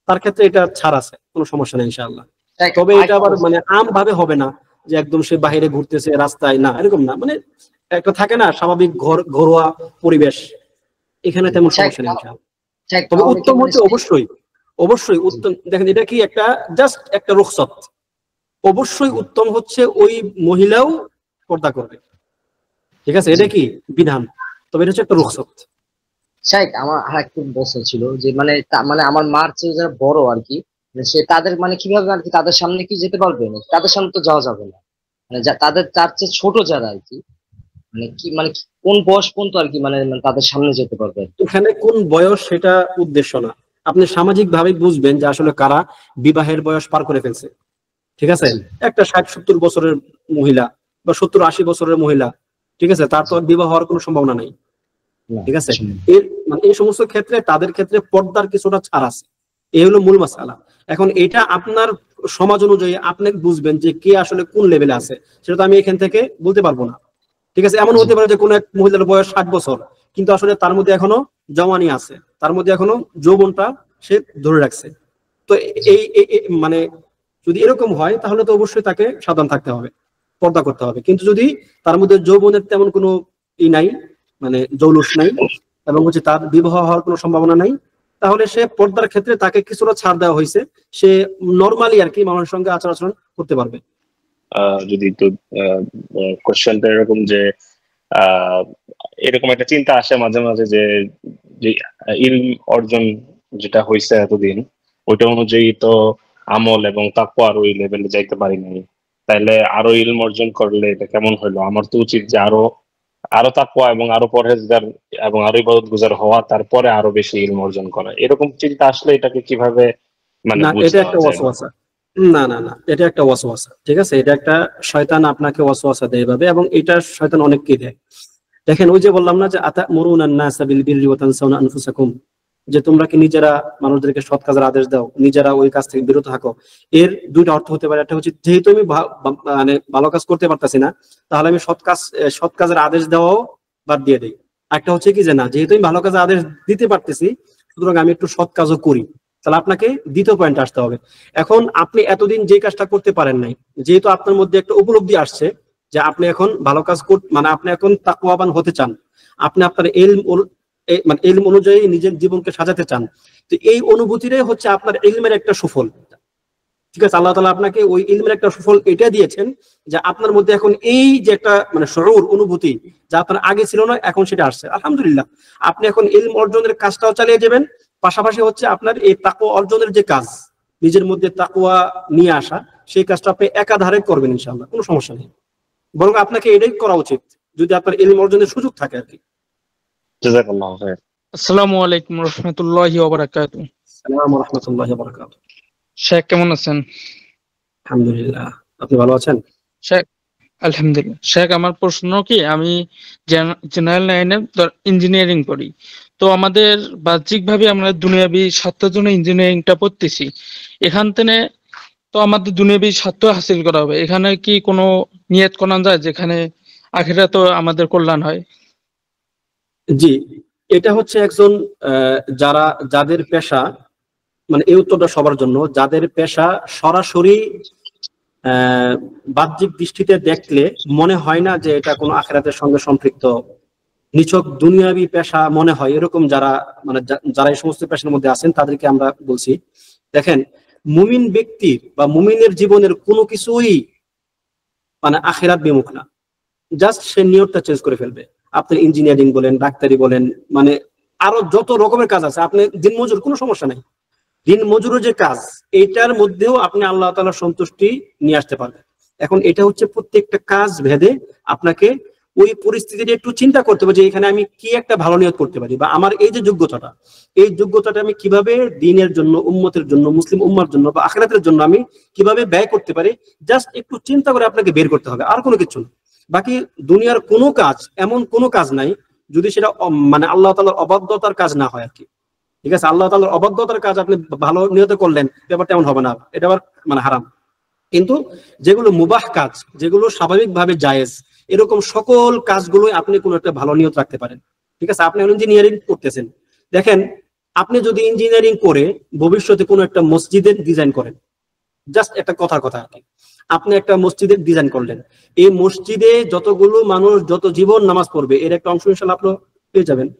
তার ক্ষেত্রে এটা ছাড় আছে, কোনো সমস্যা নেই ইনশাআল্লাহ। শাইখ তবে এটা আরেকটা আবার প্রশ্ন। মানে আম ভাবে হবে না যে একদম সে বাইরে ঘুরতেছে রাস্তায়, না এরকম না, মানে একটা থাকে না স্বাভাবিক ঘরোয়া পরিবেশ, এখানে তেমন শাইখ সমস্যা নেই ইনশাআল্লাহ। শাইখ তবে তাহলে কি উত্তম মানে হচ্ছে অবশ্যই, অবশ্যই উত্তম, দেখেন এটা কি একটা জাস্ট একটা রুখসত, অবশ্যই উত্তম হচ্ছে ওই মহিলাও পর্দা করবে। ঠিক আছে, জি এটা কি বিধান, তবে এটা হচ্ছে একটা রুখসত। শাইখ আমার আরেকটু প্রশ্ন ছিল যে মানে মানে আমার মার চেয়ে যারা বড় আর কি, মানে সে তাদের মানে কিভাবে আর কি তাদের সামনে কি যেতে পারবে না? তাদের সামনে তো যাওয়া যাবে না, মানে তাদের তার চেয়ে ছোট যারা আর কি, মানে কি মানে কোন বয়স পর্যন্ত আর কি মানে তাদের সামনে যেতে পারবে আর কি? এখানে কোন বয়স সেটা উদ্দেশ্য না, আপনি সামাজিক ভাবে বুঝবেন যে আসলে কারা বিবাহের বয়স পার করে ফেলছে। ঠিক আছে, জি একটা 60-70 বছরের মহিলা বা 70-80 বছরের মহিলা, ঠিক আছে, তার তো জি আর বিবাহ হওয়ার কোনো সম্ভাবনা নেই। না ঠিক আছে, শুনুন। এর মানে এই সমস্ত ক্ষেত্রে তাদের ক্ষেত্রে পর্দার কিছুটা ছাড় আছে, এই হলো মূল মাসালা। এখন এটা আপনার সমাজ অনুযায়ী আপনি বুঝবেন যে কে আসলে কোন লেভেলে আছে, সেটা তো আমি এখান থেকে বলতে পারবো না। ঠিক আছে, এমন জি হতে পারে যে কোনো এক মহিলার বয়স 60 বছর, কিন্তু আসলে তার মধ্যে এখনো জওয়ানি আছে, তার মধ্যে এখনো যৌবনটা সে ধরে রাখছে। তো জি মানে যদি এরকম হয় তাহলে তো অবশ্যই তাকে সাবধান থাকতে হবে, পর্দা করতে হবে। কিন্তু যদি তার মধ্যে যৌবনের তেমন কোনো নাই, মানে জৌলুস নাই, এবং হচ্ছে তার বিবাহ হওয়ার কোনো সম্ভাবনা নাই, তাহলে সে পর্দার ক্ষেত্রে তাকে কিছুটা ছাড় দেওয়া হয়েছে, সে নর্মালি আর কি মানুষের সঙ্গে আচার আচরণ করতে পারবে। যদি একটু কোশ্চেনটা এরকম যে আহ, এরকম একটা চিন্তা আসে মাঝে মাঝে যে যে ইলম অর্জন যেটা হয়েছে এতদিন, ওইটা অনুযায়ী তো আমল এবং তাকওয়া আর ওই লেভেলে যাইতে পারি নাই, তাইলে আরো ইলম অর্জন করলে এটা কেমন হইলো? আমার তো উচিত যে আরো আরো তাকওয়া এবং আরো পরহেজগার এবং আরো ইবাদত গুজার হওয়া, তারপরে আরো বেশি ইলম অর্জন করা। এরকম চিন্তা আসলে এটাকে কিভাবে মানে না, বুঝ এটা দেওয়া একটা যায়? ওয়াসওয়াসা। না না না, এটা একটা ওয়াসওয়াসা। ঠিক আছে, এটা একটা শয়তান আপনাকে ওয়াসওয়াসা দেয় এভাবে, এবং এটা শয়তান অনেককে দেয়। দেখেন, ওই যে বললাম না যে আতামুরুনা আন-নাসা বিল বিররি ওয়া তানসাউনা আনফুসাকুম, যে তোমরা কি নিজেরা মানুষদেরকে সৎ কাজের আদেশ দাও, নিজেরা ওই কাজ থেকে বিরত থাকো। এর দুইটা অর্থ হতে পারে, একটা হচ্ছে যেহেতু আমি মানে ভালো কাজ করতে পারতাছি না, তাহলে আমি সৎ কাজের আদেশ দেওয়াও বাদ দিয়ে দিই। একটা হচ্ছে কি যে না, যেহেতু আমি ভালো কাজের আদেশ দিতে পারতেছি, সুতরাং আমি একটু সৎ কাজও করি। তাহলে আপনাকে দ্বিতীয় পয়েন্টে আসতে হবে। এখন আপনি এতদিন যে কাজটা করতে পারেন নাই, যেহেতু আপনার মধ্যে একটা উপলব্ধি আসছে যে আপনি এখন ভালো কাজ মানে আপনি এখন তাকওয়াবান হতে চান, আপনি আপনার মানে ইলম অনুযায়ী নিজের জীবনকে সাজাতে চান, তো এই অনুভূতিটাই হচ্ছে আপনার ইলমের একটা সুফল। ঠিক আছে, আল্লাহ তাআলা আপনাকে ওই ইলমের একটা সুফল এটা দিয়েছেন যে আপনার মধ্যে এখন এই যে একটা মানে শউর অনুভূতি, যা আপনার আগে ছিল না, এখন সেটা আসছে। আলহামদুলিল্লাহ, আপনি এখন ইলম অর্জনের কাজটাও চালিয়ে যাবেন, পাশাপাশি হচ্ছে আপনার এই তাকওয়া অর্জনের যে কাজ, নিজের মধ্যে তাকওয়া নিয়ে আসা, সেই কাজটা আপনি একাধারে করবেন ইনশাআল্লাহ, কোনো সমস্যা নেই। বরং আপনাকে এটাই করা উচিত যদি আপনার ইলম অর্জনের সুযোগ থাকে আর কি। জাযাকাল্লাহু খাইর। আসসালামু আলাইকুম রহমতুল্লাহি ওয়া বারাকাতুহু। আসসালামু আলাইকুম ওয়া রাহমাতুল্লাহি ওয়া বারাকাতুহু। শেখ কেমন আছেন? আলহামদুলিল্লাহ, আপনি ভালো আছেন? শেখ আলহামদুলিল্লাহ। শেখ, আমার প্রশ্ন কি, আমি জেনারেল লাইনে ইঞ্জিনিয়ারিং পড়ি। তো আমাদের বাহ্যিকভাবে আমরা দুনিয়াবি স্বার্থের জন্য ইঞ্জিনিয়ারিংটা পড়তেছি। এখান থেকে তো আমাদের দুনিয়াবি স্বার্থ হাসিল করা হবে। এখানে কি কোনো নিয়ত করা যায় যেখানে আখিরাতে আমাদের কল্যাণ হয়? জি, এটা হচ্ছে একজন যাদের পেশা, মানে এই উত্তরটা সবার জন্য, যাদের পেশা সরাসরি বাহ্যিক দৃষ্টিতে দেখলে মনে হয় না যে এটা কোনো আখিরাতের সঙ্গে সম্পৃক্ত, নিছক দুনিয়াবি পেশা মনে হয়, এরকম যারা মানে যারা এই সমস্ত পেশার মধ্যে আছেন তাদেরকে আমরা বলছি, দেখেন, মুমিন ব্যক্তির বা মুমিনের জীবনের কোনো কিছুই মানে আখিরাত বিমুখ না। জাস্ট সে নিয়তটা চেঞ্জ করে ফেলবে। আপনি ইঞ্জিনিয়ারিং বলেন, ডাক্তারি বলেন, মানে আরো যত রকমের কাজ আছে, আপনি দিনমজুর, কোনো সমস্যা নাই, দিন মজুরের যে কাজ, এটার মধ্যেও আপনি আল্লাহ তাআলার সন্তুষ্টি নিয়ে আসতে পারবেন। এখন এটা হচ্ছে প্রত্যেকটা কাজ ভেদে আপনাকে ওই পরিস্থিতিটা একটু চিন্তা করতে হবে যে এখানে আমি কি একটা ভালো নিয়ত করতে পারি, বা আমার এই যে যোগ্যতাটা, এই যোগ্যতাটা আমি কিভাবে দিনের জন্য, উম্মতের জন্য, মুসলিম উম্মার জন্য বা আখিরাতের জন্য আমি কিভাবে ব্যয় করতে পারি। জাস্ট একটু চিন্তা করে আপনাকে বের করতে হবে, আর কোনো কিছু না। বাকি দুনিয়ার কোনো কাজ, এমন কোনো কাজ নাই যদি সেটা মানে আল্লাহ তাআলার অবাধ্যতার কাজ না হয় আর কি। ঠিক আছে, আল্লাহ তাআলার অবাধ্যতার কাজ আপনি ভালো নিয়তে করলেন, ব্যাপারটা এমন হবে না, এটা আবার মানে হারাম। কিন্তু যেগুলো মুবাহ কাজ, যেগুলো স্বাভাবিকভাবে জায়েজ, এরকম সকল কাজগুলোই আপনি কোনো একটা ভালো নিয়ত রাখতে পারেন। ঠিক আছে, আপনি ইঞ্জিনিয়ারিং করতেছেন, দেখেন, আপনি যদি ইঞ্জিনিয়ারিং করে ভবিষ্যতে কোনো একটা মসজিদের ডিজাইন করেন, জাস্ট একটা কথার কথা আর কি, আপনি একটা মসজিদের ডিজাইন করলেন, এই মসজিদে যতগুলো মানুষ যত জীবন নামাজ পড়বে এর একটা অংশ ইনশাআল্লাহ আপনি পেয়ে যাবেন।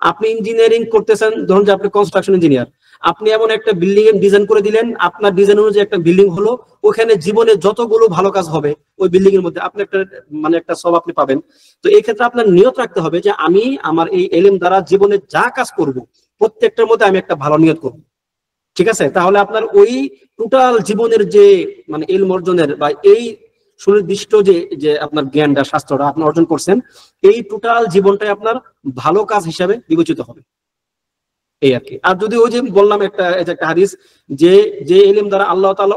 আপনি ইঞ্জিনিয়ারিং করতেছেন, ধরুন যে আপনি কনস্ট্রাকশন ইঞ্জিনিয়ার, আপনি এমন একটা বিল্ডিং এর ডিজাইন করে দিলেন, আপনার ডিজাইন অনুযায়ী একটা বিল্ডিং হলো, ওখানে জীবনে যতগুলো ভালো কাজ হবে ওই বিল্ডিং এর মধ্যে আপনি একটা মানে একটা সব আপনি পাবেন। তো এই ক্ষেত্রে আপনার নিয়ত রাখতে হবে যে আমি আমার এই এলিম দ্বারা জীবনে যা কাজ করব প্রত্যেকটার মধ্যে আমি একটা ভালো নিয়ত করব। ঠিক আছে, তাহলে আপনার ওই টোটাল জীবনের যে মানে ইলম অর্জনের বা এই সুনির্দিষ্ট যে যে আপনার জ্ঞানটা, শাস্ত্রটা আপনি অর্জন করছেন, এই টোটাল জীবনটাই আপনার ভালো কাজ হিসাবে বিবেচিত হবে, এই আর কি। আর যদি ওই যে বললাম একটা হাদিস, যে যে ইলম দ্বারা আল্লাহ তাআলা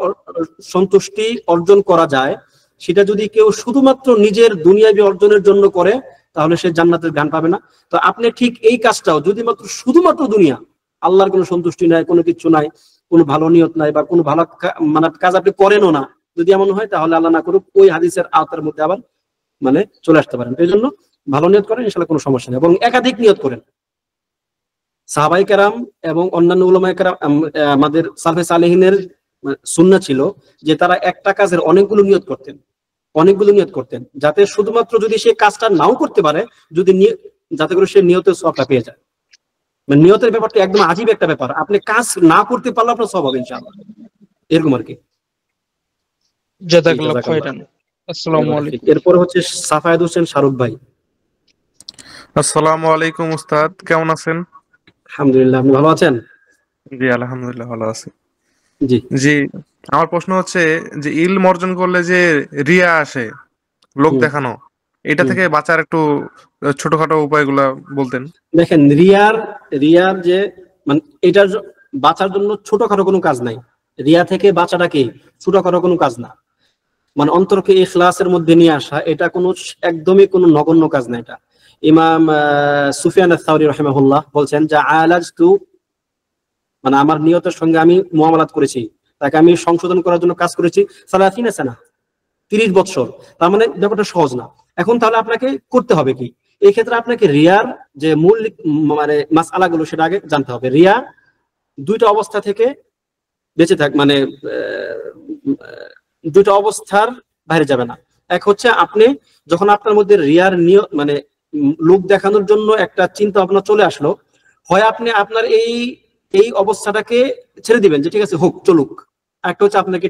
সন্তুষ্টি অর্জন করা যায়, সেটা যদি কেউ শুধুমাত্র নিজের দুনিয়াবি অর্জনের জন্য করে তাহলে সে জান্নাতের গান পাবে না। তো আপনি ঠিক এই কাজটাও যদি মাত্র শুধুমাত্র দুনিয়া, আল্লাহর কোনো সন্তুষ্টি নাই, কোনো কিছু নাই, কোনো ভালো নিয়ত নাই, বা কোনো ভালো মানে কাজ আপনি করেনও না, যদি এমন হয় তাহলে আল্লাহ না করুক ওই হাদিসের আওতার মধ্যে আবার মানে চলে আসতে পারেন। এই জন্য ভালো নিয়ত করেন, ইনশাআল্লাহ কোনো সমস্যা নেই, এবং একাধিক নিয়ত করেন। সাহাবায়ে কেরাম এবং অন্যান্য উলামায়ে কেরাম, আমাদের সালফে সালেহিনের সুন্নাহ ছিল যে তারা একটা কাজের অনেকগুলো নিয়ত করতেন, যাতে শুধুমাত্র যদি সে কাজটা নাও করতে পারে, যদি যাতে করে সে নিয়তের সওয়াবটা পেয়ে যায়। মানে নিয়তের ব্যাপারটা একদম আজীব একটা ব্যাপার, আপনি কাজ না করতে পারলে আপনার সওয়াব হবে ইনশাআল্লাহ, এরকম আর কি। জাযাকাল্লাহু খাইরান। আসসালামু আলাইকুম। এরপর হচ্ছে সাফায়েত হোসেন শাহরুখ ভাই। আসসালামু আলাইকুম উস্তাদ, কেমন আছেন? আলহামদুলিল্লাহ, আপনি ভালো আছেন? জি আলহামদুলিল্লাহ ভালো আছি। জি জি, আমার প্রশ্ন হচ্ছে যে ইলম অর্জন করলে যে রিয়া আসে, লোক দেখানো, এটা থেকে বাঁচার একটু ছোটখাটো উপায়গুলা বলতেন। দেখেন, রিয়ার যে মানে এটার বাঁচার জন্য ছোটখাটো কোনো কাজ নাই। রিয়া থেকে বাঁচাটা কি ছোটখাটো কোনো কাজ না, মানে অন্তরকে ইখলাসের মধ্যে নিয়ে আসা, এটা কোনো একদমই কোনো নগণ্য কাজ না। এটা ইমাম সুফিয়ান আস-সাউরি রাহিমাহুল্লাহ বলছেন যে আলাজতু, মানে আমার নিয়তের সঙ্গে আমি মুআমালাত করেছি, তাকে আমি সংশোধন করার জন্য কাজ করেছি 30 সানা, 30 বছর। তার মানে ব্যাপারটা সহজ না। এখন তাহলে আপনাকে করতে হবে কি, এই ক্ষেত্রে আপনাকে রিয়ার যে মূল মানে মাসআলাগুলো সেটা আগে জানতে হবে। রিয়া দুইটা অবস্থা থেকে বেঁচে থাক, মানে দুইটা অবস্থার বাইরে যাবে না। এক হচ্ছে আপনি যখন আপনার মধ্যে রিয়ার নিয়ত মানে লোক দেখানোর জন্য একটা চিন্তা ভাবনা চলে আসলো, হয় আপনি আপনার এই অবস্থাটাকে ছেড়ে দিবেন যে ঠিক আছে হোক চলুক, একটা হচ্ছে আপনাকে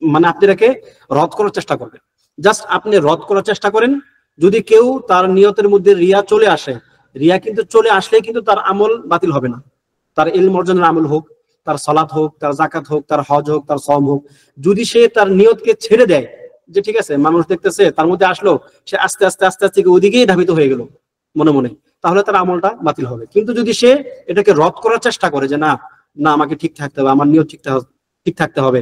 মানে আপনি এটাকে রদ করার চেষ্টা করবেন। জাস্ট আপনি রদ করার চেষ্টা করেন। যদি কেউ তার নিয়তের মধ্যে রিয়া চলে আসে, রিয়া কিন্তু চলে আসলে কিন্তু তার আমল বাতিল হবে না, তার ইলম অর্জনের আমল হোক, তার সালাত হোক, তার যাকাত হোক, তার হজ হোক, তার সওম হোক, যদি সে তার নিয়তকে ছেড়ে দেয় যে ঠিক আছে মানুষ দেখতেছে, তার মধ্যে আসলো, সে আস্তে আস্তে আস্তে আস্তে ওইদিকেই ধাবিত হয়ে গেল মনে মনে, তাহলে তার আমলটা বাতিল হবে। কিন্তু যদি সে এটাকে রদ করার চেষ্টা করে যে না না আমাকে ঠিক থাকতে হবে, আমার নিয়ত ঠিক ঠিক থাকতে হবে,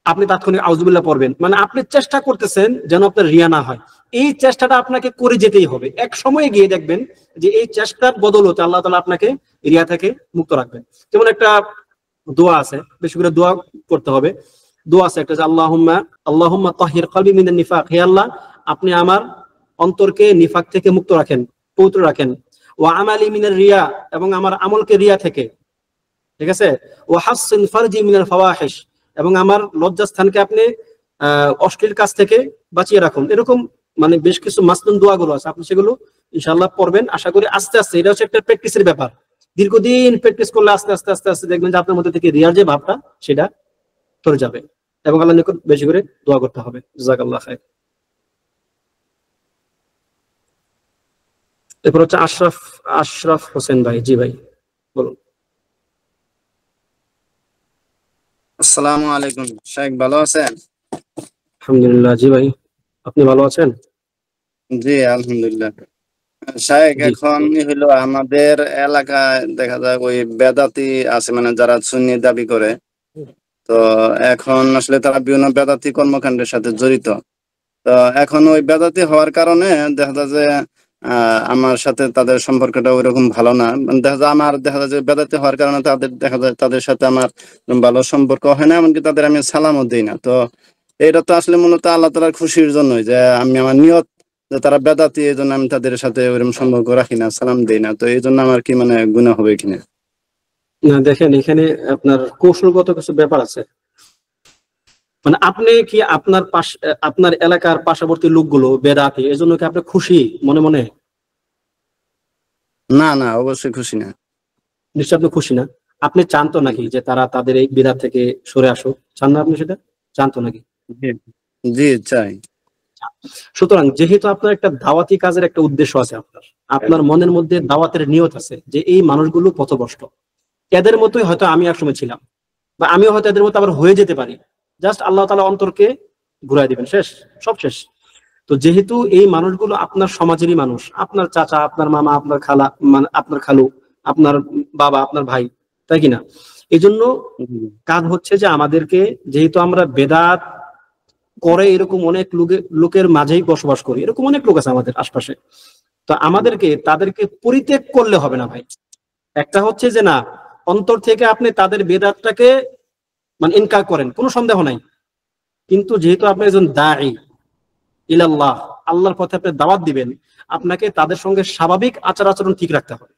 আপনি তাৎক্ষণিক আউযুবিল্লাহ পড়বেন, মানে আপনি চেষ্টা করতেছেন যেন আপনার রিয়া না হয়। এই চেষ্টাটা আপনাকে করে যেতেই হবে। এক সময়ে গিয়ে দেখবেন যে এই চেষ্টার বদৌলতে আল্লাহ তাআলা আপনাকে রিয়া থেকে মুক্ত রাখবেন। যেমন একটা দোয়া আছে, বেশি করে দোয়া করতে হবে। দোয়া আছে একটা যে আল্লাহুম্মা তাহির কলবি মিনান নিফাক, হে আল্লাহ আপনি আমার অন্তরকে নিফাক থেকে মুক্ত রাখেন, পবিত্র রাখেন। ওয়া আমালি মিনার রিয়া, এবং আমার আমলকে রিয়া থেকে, ঠিক আছে। ওয়া হাসসিন ফারজি মিনাল ফাওয়াহিশ, এবং আমার লজ্জাস্থানকে আপনি অশ্লীল কাজ থেকে বাঁচিয়ে রাখুন। এরকম মানে বেশ কিছু মাসনুন দোয়াগুলো আছে, আপনি সেগুলো ইনশাআল্লাহ পড়বেন। আশা করি আস্তে আস্তে, এটা হচ্ছে একটা প্র্যাকটিসের ব্যাপার, দীর্ঘদিন প্র্যাকটিস করলে আস্তে আস্তে আস্তে আস্তে দেখবেন যে আপনার মধ্যে থেকে রিয়ার যে ভাবটা সেটা চলে যাবে, এবং আল্লাহর নিকট বেশি করে দোয়া করতে হবে। জাযাকাল্লাহ খাইর। এরপর হচ্ছে আশরাফ হোসেন ভাই। জি ভাই বলুন। আসসালামু আলাইকুম, শেখ ভালো আছেন? আলহামদুলিল্লাহ। জি ভাই, আপনি ভালো আছেন? জি আলহামদুলিল্লাহ। শেখ, জি এখন হলো আমাদের এলাকায় দেখা যায় ওই বেদাতি আছে, মানে যারা সুন্নি দাবি করে। তো এখন আসলে তারা বিভিন্ন বেদাতি কর্মকাণ্ডের সাথে জড়িত। তো এখন ওই বেদাতি হওয়ার কারণে দেখা যায় যে আমার সাথে তাদের সম্পর্কটা ওইরকম ভালো না। দেখা যায় যে বেদাতি হওয়ার কারণে দেখা যায় তাদের সাথে আমার ভালো সম্পর্ক হয় না, এমনকি তাদের আমি সালামও দিই না। তো এটা তো আসলে মূলত আল্লাহ তাআলার খুশির জন্যই, যে আমি আমার নিয়ত যে তারা বেদাতি, এই জন্য আমি তাদের সাথে ওইরকম সম্পর্ক রাখি না, সালাম দিই না। তো এই জন্য আমার কি মানে গুনাহ হবে কিনা? না, দেখেন এখানে আপনার কৌশলগত কিছু ব্যাপার আছে। মানে আপনি কি আপনার এলাকার পার্শ্ববর্তী লোকগুলো বেদাতি, এজন্য কি আপনি খুশি মনে মনে? না না, অবশ্যই খুশি না। নিশ্চয় আপনি খুশি না। আপনি চান তো নাকি যে তারা তাদের এই বিদাত থেকে সরে আসুক? চান না আপনি সেটা? চান তো নাকি? জি জি, চাই। সুতরাং যেহেতু আপনার একটা দাওয়াতি কাজের একটা উদ্দেশ্য আছে, আপনার মনের মধ্যে দাওয়াতের নিয়ত আছে যে এই মানুষগুলো পথভ্রষ্ট, এদের মতোই হয়তো আমি একসময় ছিলাম, বা আমিও হয়তো এদের মতো আবার হয়ে যেতে পারি। জাস্ট আল্লাহ তাআলা অন্তরকে ঘুরাই দিবেন, শেষ, সব শেষ। তো যেহেতু এই মানুষগুলো আপনার সমাজেরই মানুষ, আপনার চাচা, আপনার মামা, আপনার খালা, মানে আপনার খালু, আপনার বাবা, আপনার ভাই, তাই কিনা? এই জন্য কাজ হচ্ছে যে আমাদেরকে, যেহেতু আমরা বেদাত করে এরকম অনেক লোকের মাঝেই বসবাস করি, এরকম অনেক লোক আছে আমাদের আশপাশে, তো আমাদেরকে তাদেরকে পরিত্যাগ করলে হবে না ভাই। একটা হচ্ছে যে না, অন্তর থেকে আপনি তাদের বেদাতটাকে মানে ইনকার করেন, কোনো সন্দেহ নাই। কিন্তু যেহেতু আপনি একজন দাঈ ইলাল্লাহ, আল্লাহর পথে আপনি দাওয়াত দিবেন, আপনাকে তাদের সঙ্গে স্বাভাবিক আচার আচরণ ঠিক রাখতে হবে,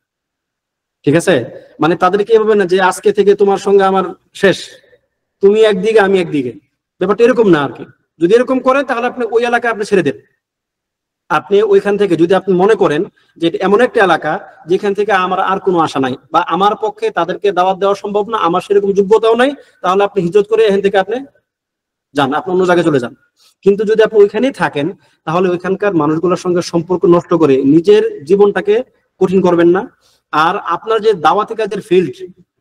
ঠিক আছে? মানে তাদেরকে এভাবে না যে আজকে থেকে তোমার সঙ্গে আমার শেষ, তুমি একদিকে আমি একদিকে, ব্যাপারটা এরকম না আর কি। যদি এরকম করেন তাহলে আপনি ওই এলাকায় আপনি ছেড়ে দেন। আপনি ওইখান থেকে যদি আপনি মনে করেন যে এটা এমন একটা এলাকা যেখান থেকে আমার আর কোনো আশা নাই, বা আমার পক্ষে তাদেরকে দাওয়াত দেওয়া সম্ভব না, আমার সেরকম যোগ্যতাও নাই, তাহলে আপনি হিজরত করে এখান থেকে আপনি যান, আপনি অন্য জায়গায় চলে যান। কিন্তু যদি আপনি ওইখানেই থাকেন, তাহলে ওইখানকার মানুষগুলোর সঙ্গে সম্পর্ক নষ্ট করে নিজের জীবনটাকে কঠিন করবেন না, আর আপনার যে দাওয়াতি কাজের ফিল্ড,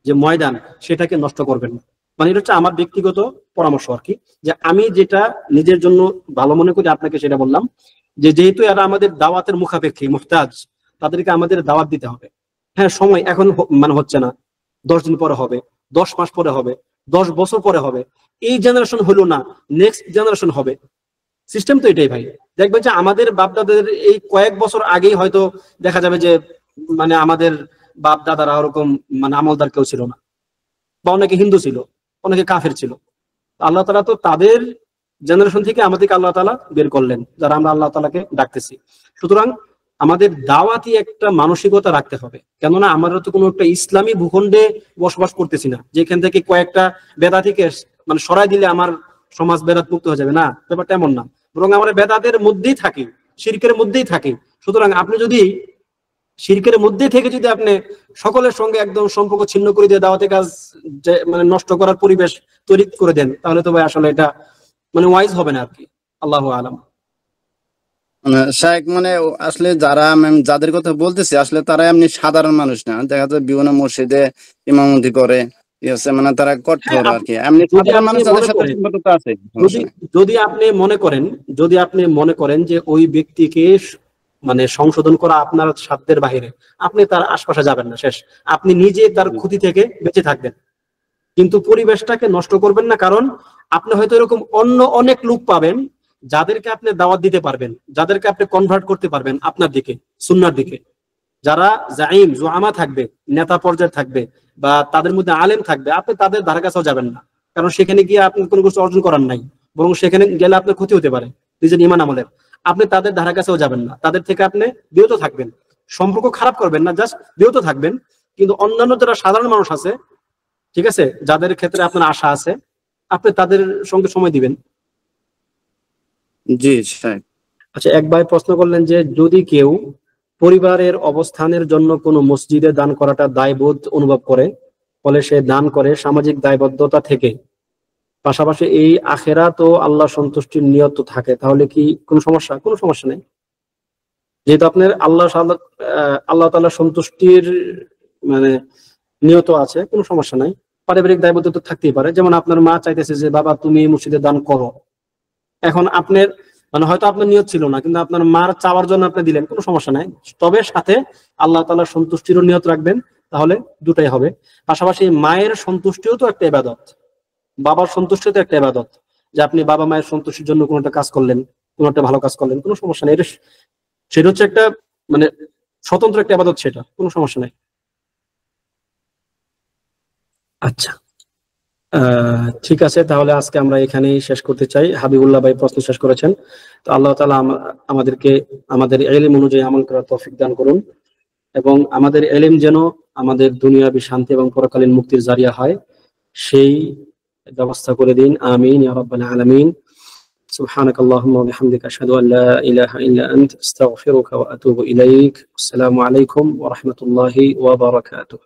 যে ময়দান, সেটাকে নষ্ট করবেন না। মানে এটা হচ্ছে আমার ব্যক্তিগত পরামর্শ আর কি, যে আমি যেটা নিজের জন্য ভালো মনে করি আপনাকে সেটা বললাম। যে যেহেতু এরা আমাদের দাওয়াতের মুখাপেক্ষী, মুহতাজ, তাদেরকে আমাদের দাওয়াত দিতে হবে। হ্যাঁ, সময় এখন মানে হচ্ছে না, 10 দিন পরে হবে, 10 মাস পরে হবে, 10 বছর পরে হবে। এই জেনারেশন হলো না, নেক্সট জেনারেশন হবে। সিস্টেম তো এটাই ভাই। দেখবেন যে আমাদের বাপদাদাদের এই কয়েক বছর আগেই হয়তো দেখা যাবে যে মানে আমাদের বাপ দাদারা ওরকম মানে আমলদার কেউ ছিল না, বা অনেকে হিন্দু ছিল, অনেকে কাফের ছিল। আল্লাহ তাআলা তো তাদের জেনারেশন থেকে আমাদেরকে আল্লাহ তাআলা বের করলেন, যারা আমরা আল্লাহ তাআলাকে ডাকতেছি। সুতরাং আমাদের দাওয়াতি একটা মানসিকতা রাখতে হবে, কেননা আমরা তো কোনো একটা ইসলামী ভূখণ্ডে বসবাস করতেছি না যেখান থেকে কয়েকটা বেদাতিকে মানে সরাই দিলে আমার সমাজ বেদাত মুক্ত হয়ে যাবে। না, ব্যাপারটা এমন না, বরং আমরা বেদাতের মধ্যেই থাকি, শিরকের মধ্যেই থাকি। সুতরাং আপনি যদি শিরকের মধ্যে থেকে যদি আপনি সকলের সঙ্গে একদম সম্পর্ক ছিন্ন করে দিয়ে দাওয়াতে কাজ মানে নষ্ট করার পরিবেশ তৈরি করে দেন, তাহলে তো ভাই আসলে এটা মানে ওয়াইজ হবে না আর কি। আল্লাহু আলাম। শায়েখ, মানে আসলে যারা আমি যাদের কথা বলতেছি আসলে তারা এমনি সাধারণ মানুষ না, দেখা যায় বিভিন্ন মসজিদে ইমামতি করে, ঠিক আছে, মানে তারা কঠোর আর কি, এমনি সাধারণ মানুষ তাদের সাথে সম্পর্ক তো আছে। যদি আপনি মনে করেন যে ওই ব্যক্তিকে মানে সংশোধন করা আপনার সাধ্যের বাহিরে, আপনি তার আশপাশে যাবেন না, শেষ। আপনি নিজে তার ক্ষতি থেকে বেঁচে থাকবেন, কিন্তু পরিবেশটাকে নষ্ট করবেন না, কারণ আপনি হয়তো এরকম অন্য অনেক লোক পাবেন যাদেরকে আপনি দাওয়াত দিতে পারবেন, যাদেরকে আপনি কনভার্ট করতে পারবেন আপনার দিকে, সুন্নার দিকে, যারা জাইম জুআমা থাকবে, নেতা পর্যায়ে থাকবে, বা তাদের মধ্যে আলেম থাকবে। আপনি তাদের ধারে কাছেও যাবেন না, কারণ সেখানে গিয়ে আপনি কোনো কিছু অর্জন করার নাই, বরং সেখানে গেলে আপনার ক্ষতি হতে পারে নিজের ঈমান আমলের। আপনি তাদের ধারে কাছেও যাবেন না, তাদের থেকে আপনি বিরত থাকবেন, সম্পর্ক খারাপ করবেন না, জাস্ট বিরত থাকবেন। কিন্তু অন্যান্য যারা সাধারণ মানুষ আছে, ঠিক আছে, যাদের ক্ষেত্রে আপনার আশা আছে, আপনি তাদের সঙ্গে সময় দিবেন। জি স্যার। আচ্ছা, এক ভাই প্রশ্ন করলেন যে যদি কেউ পরিবারের অবস্থানের জন্য কোনো মসজিদে দান করাটা দায়বোধ অনুভব করে, ফলে সে দান করে সামাজিক দায়বদ্ধতা থেকে, পাশাপাশি এই আখেরাত ও আল্লাহ সন্তুষ্টির নিয়ত থাকে, তাহলে কি কোনো সমস্যা? কোনো সমস্যা নেই, যেহেতু আপনার আল্লাহ তাআলার সন্তুষ্টির মানে নিয়ত আছে, কোনো সমস্যা নাই। পারিবারিক দায়বদ্ধতা থাকতেই পারে, যেমন আপনার মা চাইতেছে যে বাবা তুমি মসজিদে দান করো, এখন আপনার মানে হয়তো আপনার নিয়ত ছিল না, কিন্তু আপনার মার চাওয়ার জন্য আপনি দিলেন, কোনো সমস্যা নাই। তবে সাথে আল্লাহ তাআলার সন্তুষ্টিরও নিয়ত রাখবেন, তাহলে দুটাই হবে। পাশাপাশি মায়ের সন্তুষ্টিও তো একটা ইবাদত, বাবার সন্তুষ্টিও তো একটা ইবাদত, যে আপনি বাবা মায়ের সন্তুষ্টির জন্য কোনো একটা কাজ করলেন, কোনো একটা ভালো কাজ করলেন, কোনো সমস্যা নেই। সেটা হচ্ছে একটা মানে স্বতন্ত্র একটা ইবাদত, সেটা কোনো সমস্যা নেই। আচ্ছা, ঠিক আছে, তাহলে আজকে আমরা এখানেই শেষ করতে চাই। হাবিবুল্লাহ ভাই প্রশ্ন শেষ করেছেন। তো আল্লাহ তাআলা আমাদেরকে আমাদের ইলম অনুযায়ী আমল করার তৌফিক দান করুন, এবং আমাদের ইলম যেন আমাদের দুনিয়াবী শান্তি এবং পরকালীন মুক্তির জারিয়া হয়, সেই ব্যবস্থা করে দিন। আমিন ইয়া রাব্বাল আলামিন। সুবহানাকাল্লাহুম্মা ওয়া বিহামদিকা আশহাদু আল লা ইলাহা ইল্লা আনতা আস্তাগফিরুকা ওয়া আতুবু ইলাইক। আসসালামু আলাইকুম ওয়া রাহমাতুল্লাহি ওয়া বারাকাতুহু।